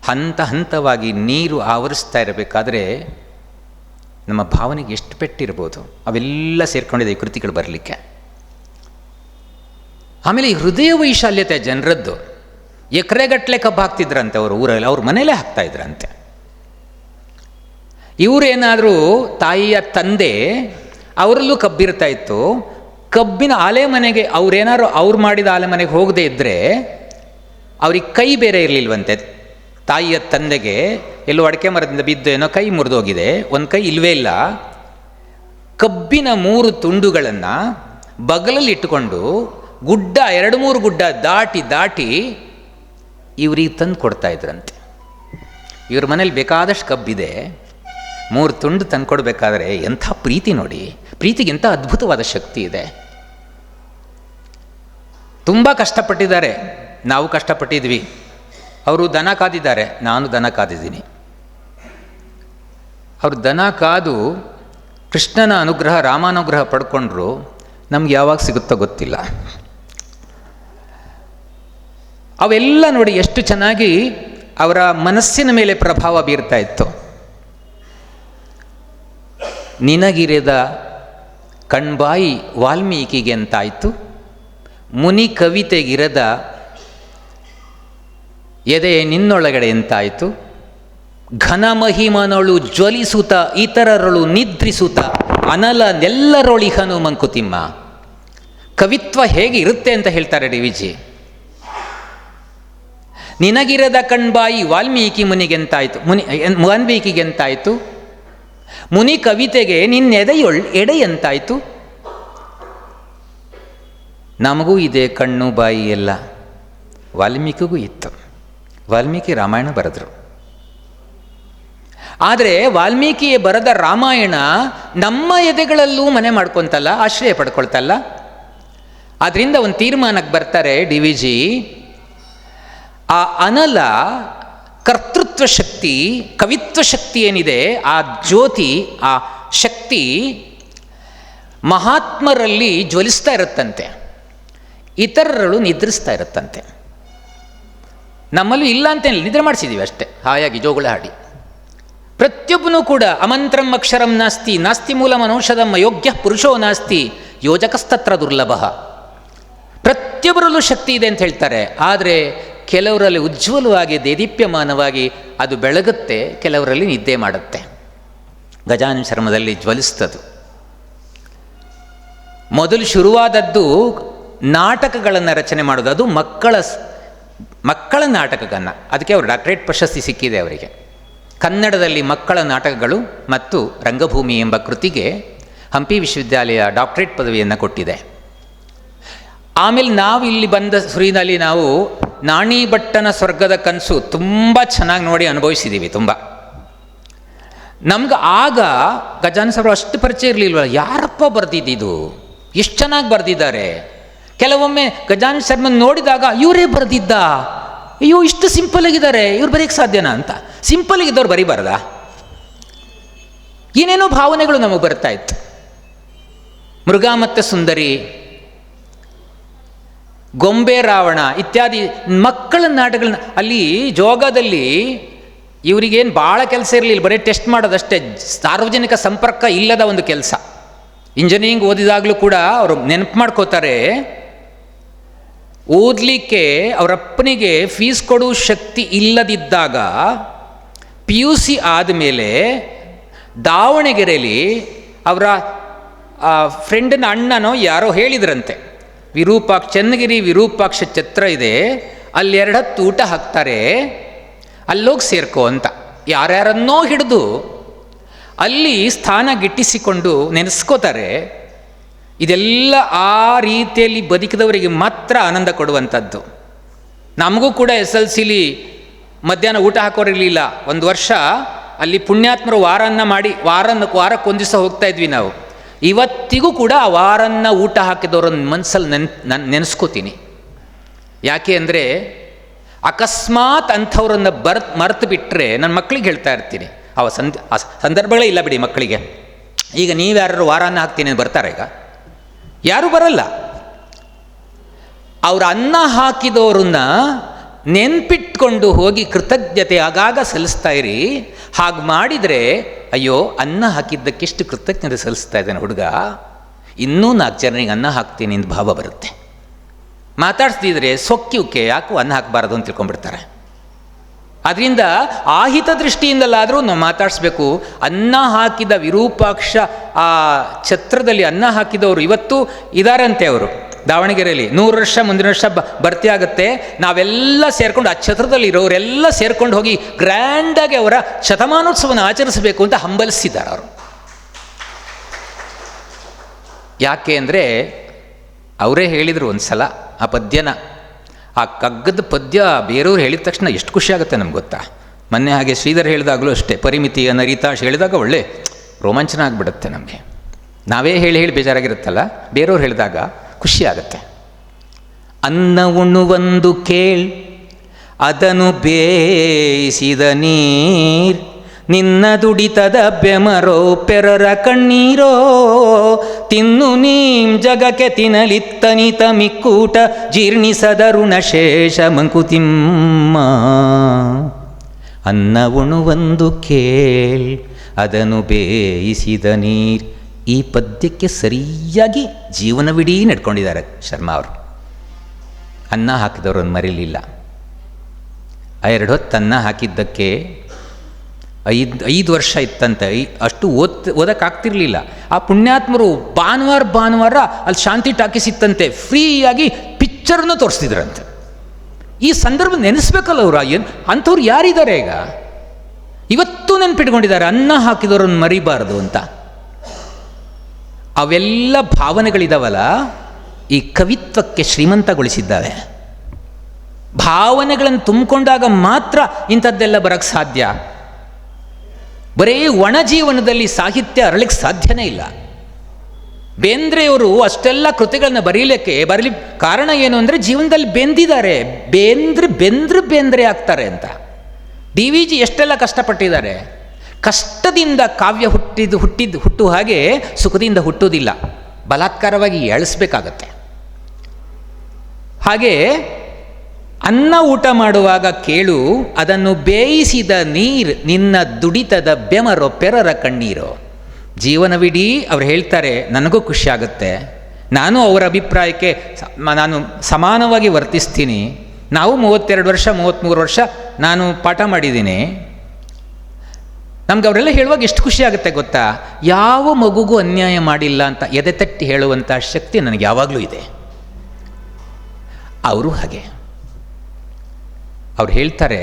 ಹಂತ ಹಂತವಾಗಿ ನೀರು ಆವರಿಸ್ತಾ ಇರಬೇಕಾದ್ರೆ ನಮ್ಮ ಭಾವನೆಗೆ ಎಷ್ಟು ಪೆಟ್ಟಿರ್ಬೋದು. ಅವೆಲ್ಲ ಸೇರ್ಕೊಂಡಿದೆ ಈ ಕೃತಿಗಳು ಬರಲಿಕ್ಕೆ. ಆಮೇಲೆ ಈ ಹೃದಯ ವೈಶಾಲ್ಯತೆ ಜನರದ್ದು. ಎಕರೆಗಟ್ಟಲೆ ಕಬ್ಬು ಹಾಕ್ತಿದ್ರಂತೆ ಅವರು ಊರಲ್ಲಿ, ಅವ್ರ ಮನೇಲೇ ಹಾಕ್ತಾ ಇದ್ರಂತೆ. ಇವರೇನಾದರೂ ತಾಯಿಯ ತಂದೆ ಅವರಲ್ಲೂ ಕಬ್ಬಿರ್ತಾ ಇತ್ತು, ಕಬ್ಬಿನ ಆಲೆ ಮನೆಗೆ ಅವರೇನಾದ್ರು ಅವ್ರು ಮಾಡಿದ ಆಲೆ ಮನೆಗೆ ಹೋಗದೆ ಇದ್ದರೆ ಅವ್ರಿಗೆ ಕೈ ಬೇರೆ ಇರಲಿಲ್ವಂತೆ. ತಾಯಿಯ ತಂದೆಗೆ ಎಲ್ಲೋ ಅಡಿಕೆ ಮರದಿಂದ ಬಿದ್ದು ಏನೋ ಕೈ ಮುರಿದೋಗಿದೆ, ಒಂದು ಕೈ ಇಲ್ಲವೇ ಇಲ್ಲ. ಕಬ್ಬಿನ 3 ತುಂಡುಗಳನ್ನು ಬಗಲಲ್ಲಿ ಇಟ್ಟುಕೊಂಡು ಗುಡ್ಡ 2-3 ಗುಡ್ಡ ದಾಟಿ ಇವ್ರಿಗೆ ತಂದು ಕೊಡ್ತಾ ಇದ್ರಂತೆ. ಇವ್ರ ಮನೇಲಿ ಬೇಕಾದಷ್ಟು ಕಬ್ಬಿದೆ, 3 ತುಂಡು ತಂದು ಕೊಡಬೇಕಾದ್ರೆ ಎಂಥ ಪ್ರೀತಿ ನೋಡಿ, ಪ್ರೀತಿಗೆ ಎಂಥ ಅದ್ಭುತವಾದ ಶಕ್ತಿ ಇದೆ. ತುಂಬ ಕಷ್ಟಪಟ್ಟಿದ್ದಾರೆ, ನಾವು ಕಷ್ಟಪಟ್ಟಿದ್ವಿ. ಅವರು ದನ ಕಾದಿದ್ದಾರೆ, ನಾನು ದನ ಕಾದಿದ್ದೀನಿ. ಅವರು ದನ ಕಾದು ಕೃಷ್ಣನ ಅನುಗ್ರಹ ರಾಮಾನುಗ್ರಹ ಪಡ್ಕೊಂಡ್ರು, ನಮ್ಗೆ ಯಾವಾಗ ಸಿಗುತ್ತೋ ಗೊತ್ತಿಲ್ಲ. ಅವೆಲ್ಲ ನೋಡಿ ಎಷ್ಟು ಚೆನ್ನಾಗಿ ಅವರ ಮನಸ್ಸಿನ ಮೇಲೆ ಪ್ರಭಾವ ಬೀರ್ತಾ ಇತ್ತು. ನಿನಗಿರದ ಕಣ್ಬಾಯಿ ವಾಲ್ಮೀಕಿಗೆ ಅಂತಾಯಿತು, ಮುನಿ ಕವಿತೆಗಿರದ ಎದೆ ನಿನ್ನೊಳಗಡೆ ಎಂತಾಯಿತು, ಘನಮಹಿಮನೊಳು ಜ್ವಲಿಸುತ್ತ ಇತರರಳು ನಿದ್ರಿಸುತ್ತ ಅನಲನೆಲ್ಲರೊಳಿಹನು ಮಂಕುತಿಮ್ಮ. ಕವಿತ್ವ ಹೇಗೆ ಇರುತ್ತೆ ಅಂತ ಹೇಳ್ತಾರೆ ಡಿ ವಿ ಜಿ. ನಿನಗಿರದ ಕಣ್ಬಾಯಿ ವಾಲ್ಮೀಕಿ ಮುನಿಗೆಂತಾಯಿತು, ವಾಲ್ಮೀಕಿಗೆಂತಾಯಿತು, ಮುನಿ ಕವಿತೆಗೆ ಎಡೆ ಎಂತಾಯಿತು. ನಮಗೂ ಇದೆ ಕಣ್ಣು ಬಾಯಿ ಎಲ್ಲ, ವಾಲ್ಮೀಕಿಗೂ ಇತ್ತು. ವಾಲ್ಮೀಕಿ ರಾಮಾಯಣ ಬರೆದರು. ಆದರೆ ವಾಲ್ಮೀಕಿಯೇ ಬರೆದ ರಾಮಾಯಣ ನಮ್ಮ ಎದೆಗಳಲ್ಲೂ ಮನೆ ಮಾಡ್ಕೊತಲ್ಲ, ಆಶ್ರಯ ಪಡ್ಕೊಳ್ತಲ್ಲ. ಆದ್ದರಿಂದ ಒಂದು ತೀರ್ಮಾನಕ್ಕೆ ಬರ್ತಾರೆ ಡಿ ವಿ ಜಿ, ಆ ಅನಲ ಕರ್ತೃತ್ವ ಶಕ್ತಿ, ಕವಿತ್ವ ಶಕ್ತಿ ಏನಿದೆ, ಆ ಜ್ಯೋತಿ, ಆ ಶಕ್ತಿ ಮಹಾತ್ಮರಲ್ಲಿ ಜ್ವಲಿಸ್ತಾ ಇರುತ್ತಂತೆ, ಇತರರಳು ನಿದ್ರಿಸ್ತಾ ಇರುತ್ತಂತೆ. ನಮ್ಮಲ್ಲೂ ಇಲ್ಲ ಅಂತೇನಿಲ್ಲ, ನಿದ್ರೆ ಮಾಡಿಸಿದ್ದೀವಿ ಅಷ್ಟೇ, ಹಾಯಾಗಿ ಜೋಗುಳ ಹಾಡಿ. ಪ್ರತಿಯೊಬ್ಬನೂ ಕೂಡ ಅಮಂತ್ರಂ ಅಕ್ಷರಂ ನಾಸ್ತಿ, ನಾಸ್ತಿ ಮೂಲ ಮನೌಷಧಂ ಅಯೋಗ್ಯ ಪುರುಷೋ ನಾಸ್ತಿ, ಯೋಜಕಸ್ತತ್ರ ದುರ್ಲಭ. ಪ್ರತಿಯೊಬ್ಬರಲ್ಲೂ ಶಕ್ತಿ ಇದೆ ಅಂತ ಹೇಳ್ತಾರೆ. ಆದರೆ ಕೆಲವರಲ್ಲಿ ಉಜ್ವಲವಾಗಿ ದೇದೀಪ್ಯಮಾನವಾಗಿ ಅದು ಬೆಳಗುತ್ತೆ, ಕೆಲವರಲ್ಲಿ ನಿದ್ದೆ ಮಾಡುತ್ತೆ. ಗಜಾನನ ಚರ್ಮದಲ್ಲಿ ಜ್ವಲಿಸ್ತದು. ಮೊದಲು ಶುರುವಾದದ್ದು ನಾಟಕಗಳನ್ನು ರಚನೆ ಮಾಡೋದು, ಅದು ಮಕ್ಕಳ ನಾಟಕಗಳನ್ನು. ಅದಕ್ಕೆ ಅವರು ಡಾಕ್ಟರೇಟ್ ಪ್ರಶಸ್ತಿ ಸಿಕ್ಕಿದೆ ಅವರಿಗೆ. ಕನ್ನಡದಲ್ಲಿ ಮಕ್ಕಳ ನಾಟಕಗಳು ಮತ್ತು ರಂಗಭೂಮಿ ಎಂಬ ಕೃತಿಗೆ ಹಂಪಿ ವಿಶ್ವವಿದ್ಯಾಲಯ ಡಾಕ್ಟರೇಟ್ ಪದವಿಯನ್ನು ಕೊಟ್ಟಿದೆ. ಆಮೇಲೆ ನಾವು ಇಲ್ಲಿ ಬಂದ ಸುರಿನಲ್ಲಿ ನಾವು ನಾಣಿ ಭಟ್ಟನ ಸ್ವರ್ಗದ ಕನಸು ತುಂಬ ಚೆನ್ನಾಗಿ ನೋಡಿ ಅನುಭವಿಸಿದ್ದೀವಿ. ತುಂಬ ನಮ್ಗೆ ಆಗ ಗಜಾನನ ಸರ್ ಅಷ್ಟು ಪರಿಚಯ ಇರಲಿಲ್ವಲ್ಲ, ಯಾರಪ್ಪ ಬರೆದಿದ್ದು, ಎಷ್ಟು ಚೆನ್ನಾಗಿ ಬರೆದಿದ್ದಾರೆ. ಕೆಲವೊಮ್ಮೆ ಗಜಾನನ ಶರ್ಮನ್ ನೋಡಿದಾಗ ಇವರೇ ಬರೆದಿದ್ದ, ಅಯ್ಯೋ ಇಷ್ಟು ಸಿಂಪಲ್ ಆಗಿದ್ದಾರೆ, ಇವ್ರು ಬರೆಯೋಕ್ಕೆ ಸಾಧ್ಯನಾ ಅಂತ. ಸಿಂಪಲ್ ಆಗಿದ್ದವ್ರು ಬರೀಬಾರ್ದ? ಏನೇನೋ ಭಾವನೆಗಳು ನಮಗೆ ಬರ್ತಾ ಇತ್ತು. ಮೃಗ ಮತ್ತು ಸುಂದರಿ, ಗೊಂಬೆ ರಾವಣ ಇತ್ಯಾದಿ ಮಕ್ಕಳ ನಾಟಕಗಳನ್ನ ಅಲ್ಲಿ ಜೋಗದಲ್ಲಿ ಇವರಿಗೇನು ಭಾಳ ಕೆಲಸ ಇರಲಿಲ್ಲ, ಬರೀ ಟೆಸ್ಟ್ ಮಾಡೋದಷ್ಟೇ, ಸಾರ್ವಜನಿಕ ಸಂಪರ್ಕ ಇಲ್ಲದ ಒಂದು ಕೆಲಸ. ಇಂಜಿನಿಯರಿಂಗ್ ಓದಿದಾಗಲೂ ಕೂಡ ಅವರು ನೆನಪು ಮಾಡ್ಕೋತಾರೆ, ಓದಲಿಕ್ಕೆ ಅವರಪ್ಪನಿಗೆ ಫೀಸ್ ಕೊಡೋ ಶಕ್ತಿ ಇಲ್ಲದಿದ್ದಾಗ PUC ಆದಮೇಲೆ ದಾವಣಗೆರೆಯಲ್ಲಿ ಅವರ ಫ್ರೆಂಡನ ಅಣ್ಣನೋ ಯಾರೋ ಹೇಳಿದ್ರಂತೆ, ಚನ್ನಗಿರಿ ವಿರೂಪಾಕ್ಷ ಛತ್ರ ಇದೆ, ಅಲ್ಲಿ 2 ಹೊತ್ತು ಊಟ ಹಾಕ್ತಾರೆ, ಅಲ್ಲೋಗಿ ಸೇರ್ಕೋ ಅಂತ. ಯಾರ್ಯಾರನ್ನೋ ಹಿಡಿದು ಅಲ್ಲಿ ಸ್ಥಾನ ಗಿಟ್ಟಿಸಿಕೊಂಡು ನೆನೆಸ್ಕೋತಾರೆ. ಇದೆಲ್ಲ ಆ ರೀತಿಯಲ್ಲಿ ಬದುಕಿದವರಿಗೆ ಮಾತ್ರ ಆನಂದ ಕೊಡುವಂಥದ್ದು. ನಮಗೂ ಕೂಡ SLCಲಿ ಮಧ್ಯಾಹ್ನ ಊಟ ಹಾಕೋರಿರಲಿಲ್ಲ. ಒಂದು ವರ್ಷ ಅಲ್ಲಿ ಪುಣ್ಯಾತ್ಮರು ವಾರನ್ನ ಮಾಡಿ ವಾರಕ್ಕೊಂದು ದಿವಸ ಹೋಗ್ತಾ ಇದ್ವಿ ನಾವು. ಇವತ್ತಿಗೂ ಕೂಡ ಆ ವಾರನ್ನ ಊಟ ಹಾಕಿದವ್ರನ್ನ ಮನಸ್ಸಲ್ಲಿ ನೆನೆಸ್ಕೋತೀನಿ. ಯಾಕೆ ಅಂದರೆ ಅಕಸ್ಮಾತ್ ಅಂಥವ್ರನ್ನ ಮರೆತು ಬಿಟ್ಟರೆ ನನ್ನ ಮಕ್ಕಳಿಗೆ ಹೇಳ್ತಾ ಇರ್ತೀನಿ, ಆ ಸಂದರ್ಭಗಳೇ ಇಲ್ಲ ಬಿಡಿ ಮಕ್ಕಳಿಗೆ. ಈಗ ನೀವ್ಯಾರು ವಾರನ್ನ ಹಾಕ್ತೀನಿ ಅಂತ ಬರ್ತಾರೆ? ಈಗ ಯಾರೂ ಬರಲ್ಲ. ಅವ್ರ ಅನ್ನ ಹಾಕಿದವ್ರನ್ನ ನೆನ್ಪಿಟ್ಕೊಂಡು ಹೋಗಿ ಕೃತಜ್ಞತೆ ಆಗಾಗ ಸಲ್ಲಿಸ್ತಾ ಇರಿ. ಹಾಗೆ ಮಾಡಿದರೆ ಅಯ್ಯೋ ಅನ್ನ ಹಾಕಿದ್ದಕ್ಕೆಷ್ಟು ಕೃತಜ್ಞತೆ ಸಲ್ಲಿಸ್ತಾ ಇದ್ದಾನೆ ಹುಡುಗ, ಇನ್ನೂ 4 ಜನರಿಗೆ ಅನ್ನ ಹಾಕ್ತೀನಿ ಅಂತ ಭಾವ ಬರುತ್ತೆ. ಮಾತಾಡಿಸ್ದಿದ್ರೆ ಸೊಕ್ಕಿউಕೆ ಯಾಕೂ ಅನ್ನ ಹಾಕಬಾರದು ಅಂತ ತಿಳ್ಕೊಂಡ್ಬಿಡ್ತಾರೆ. ಅದರಿಂದ ಆಹಿತ ದೃಷ್ಟಿಯಿಂದಲಾದರೂ ನಾವು ಮಾತಾಡಿಸ್ಬೇಕು. ಅನ್ನ ಹಾಕಿದ ವಿರೂಪಾಕ್ಷ ಆ ಛತ್ರದಲ್ಲಿ ಅನ್ನ ಹಾಕಿದವರು ಇವತ್ತು ಇದಾರಂತೆ. ಅವರು ದಾವಣಗೆರೆಯಲ್ಲಿ 100 ವರ್ಷ ಮುಂದಿನ ವರ್ಷ ಭರ್ತಿ ಆಗುತ್ತೆ. ನಾವೆಲ್ಲ ಸೇರ್ಕೊಂಡು ಆ ಛತ್ರದಲ್ಲಿ ಇರೋರೆಲ್ಲ ಸೇರ್ಕೊಂಡು ಹೋಗಿ ಗ್ರ್ಯಾಂಡಾಗಿ ಅವರ ಶತಮಾನೋತ್ಸವನ ಆಚರಿಸಬೇಕು ಅಂತ ಹಂಬಲಿಸಿದ್ದಾರೆ ಅವರು. ಯಾಕೆ ಅಂದರೆ ಅವರೇ ಹೇಳಿದರು ಒಂದು ಸಲ ಆ ಪದ್ಯನ, ಆ ಕಗ್ಗದ ಪದ್ಯ ಬೇರೆಯವ್ರು ಹೇಳಿದ ತಕ್ಷಣ ಎಷ್ಟು ಖುಷಿ ಆಗುತ್ತೆ ನಮ್ಗೆ ಗೊತ್ತಾ. ಮೊನ್ನೆ ಹಾಗೆ ಶ್ರೀಧರ್ ಹೇಳಿದಾಗಲೂ ಅಷ್ಟೇ, ಪರಿಮಿತಿಯ ನರಿತಾಶ್ ಹೇಳಿದಾಗ ಒಳ್ಳೆ ರೋಮಾಂಚನ ಆಗಿಬಿಡುತ್ತೆ ನಮಗೆ. ನಾವೇ ಹೇಳಿ ಹೇಳಿ ಬೇಜಾರಾಗಿರುತ್ತಲ್ಲ, ಬೇರೆಯವ್ರು ಹೇಳಿದಾಗ ಖುಷಿ ಆಗುತ್ತೆ. ಅನ್ನ ಉಣ್ಣುವಂದು ಕೇಳ್ ಅದನ್ನು ಬೇಯಿಸಿದ ನೀರ್, ನಿನ್ನ ದುಡಿತದ ಬೆಮರೋ ಪೆರರ ಕಣ್ಣೀರೋ, ತಿನ್ನು ನೀಂ ಜಗಕ್ಕೆ ತಿನ್ನಲಿತ್ತನಿತ ಮಿಕ್ಕೂಟ ಜೀರ್ಣಿಸದ ಋಣಶೇಷ ಮಂಕುತಿಮ್ಮ. ಅನ್ನ ಉಣುವಂದು ಕೇಳ್ ಅದನ್ನು ಬೇಯಿಸಿದ ನೀರ್. ಈ ಪದ್ಯಕ್ಕೆ ಸರಿಯಾಗಿ ಜೀವನವಿಡೀ ನಡ್ಕೊಂಡಿದ್ದಾರೆ ಶರ್ಮಾ ಅವರು. ಅನ್ನ ಹಾಕಿದವರನ್ನು ಮರೀಲಿಲ್ಲ. 2 ಹೊತ್ತು ಅನ್ನ ಹಾಕಿದ್ದಕ್ಕೆ 5 ವರ್ಷ ಇತ್ತಂತೆ. ಅಷ್ಟು ಓದಕ್ಕಾಗ್ತಿರ್ಲಿಲ್ಲ. ಆ ಪುಣ್ಯಾತ್ಮರು ಭಾನುವಾರ ಅಲ್ಲಿ ಶಾಂತಿ ಟಾಕೀಸ್ ಇತ್ತಂತೆ, ಫ್ರೀಯಾಗಿ ಪಿಕ್ಚರ್ನ ತೋರಿಸ್ತಿದ್ರಂತೆ. ಈ ಸಂದರ್ಭ ನೆನೆಸ್ಬೇಕಲ್ಲ ಅವರು. ಅಂಥವ್ರು ಯಾರಿದ್ದಾರೆ ಈಗ? ಇವತ್ತು ನೆನ್ಪಿಟ್ಕೊಂಡಿದ್ದಾರೆ ಅನ್ನ ಹಾಕಿದವ್ರನ್ನ ಮರಿಬಾರ್ದು ಅಂತ. ಅವೆಲ್ಲ ಭಾವನೆಗಳಿದಾವಲ್ಲ, ಈ ಕವಿತ್ವಕ್ಕೆ ಶ್ರೀಮಂತಗೊಳಿಸಿದ್ದಾವೆ. ಭಾವನೆಗಳನ್ನು ತುಂಬಿಕೊಂಡಾಗ ಮಾತ್ರ ಇಂಥದ್ದೆಲ್ಲ ಬರೋಕ್ಕೆ ಸಾಧ್ಯ. ಬರೀ ಒಣ ಜೀವನದಲ್ಲಿ ಸಾಹಿತ್ಯ ಅರಳಿಕ್ಕೆ ಸಾಧ್ಯನೇ ಇಲ್ಲ. ಬೇಂದ್ರೆಯವರು ಅಷ್ಟೆಲ್ಲ ಕೃತಿಗಳನ್ನ ಬರೀಲಿ ಕಾರಣ ಏನು ಅಂದರೆ ಜೀವನದಲ್ಲಿ ಬೆಂದಿದ್ದಾರೆ. ಬೇಂದ್ರೆ ಆಗ್ತಾರೆ ಅಂತ. DVG ಎಷ್ಟೆಲ್ಲ ಕಷ್ಟಪಟ್ಟಿದ್ದಾರೆ. ಕಷ್ಟದಿಂದ ಕಾವ್ಯ ಹುಟ್ಟು ಹಾಗೆ ಸುಖದಿಂದ ಹುಟ್ಟುವುದಿಲ್ಲ, ಬಲಾತ್ಕಾರವಾಗಿ ಎಳಿಸ್ಬೇಕಾಗತ್ತೆ. ಹಾಗೆ ಅನ್ನ ಊಟ ಮಾಡುವಾಗ ಕೇಳು ಅದನ್ನು ಬೇಯಿಸಿದ ನೀರ್, ನಿನ್ನ ದುಡಿತದ ಬೆಮರೋ ಪೆರರ ಕಣ್ಣೀರೋ. ಜೀವನವಿಡೀ ಅವ್ರು ಹೇಳ್ತಾರೆ, ನನಗೂ ಖುಷಿ ಆಗುತ್ತೆ, ನಾನು ಅವರ ಅಭಿಪ್ರಾಯಕ್ಕೆ ನಾನು ಸಮಾನವಾಗಿ ವರ್ತಿಸ್ತೀನಿ. ನಾವು 32 ವರ್ಷ 33 ವರ್ಷ ನಾನು ಪಾಠ ಮಾಡಿದ್ದೀನಿ. ನಮ್ಗೆ ಅವರೆಲ್ಲ ಹೇಳುವಾಗ ಎಷ್ಟು ಖುಷಿ ಆಗುತ್ತೆ ಗೊತ್ತಾ. ಯಾವ ಮಗುಗೂ ಅನ್ಯಾಯ ಮಾಡಿಲ್ಲ ಅಂತ ಎದೆ ತಟ್ಟಿ ಹೇಳುವಂಥ ಶಕ್ತಿ ನನಗೆ ಯಾವಾಗಲೂ ಇದೆ. ಅವರು ಹಾಗೆ ಅವ್ರು ಹೇಳ್ತಾರೆ,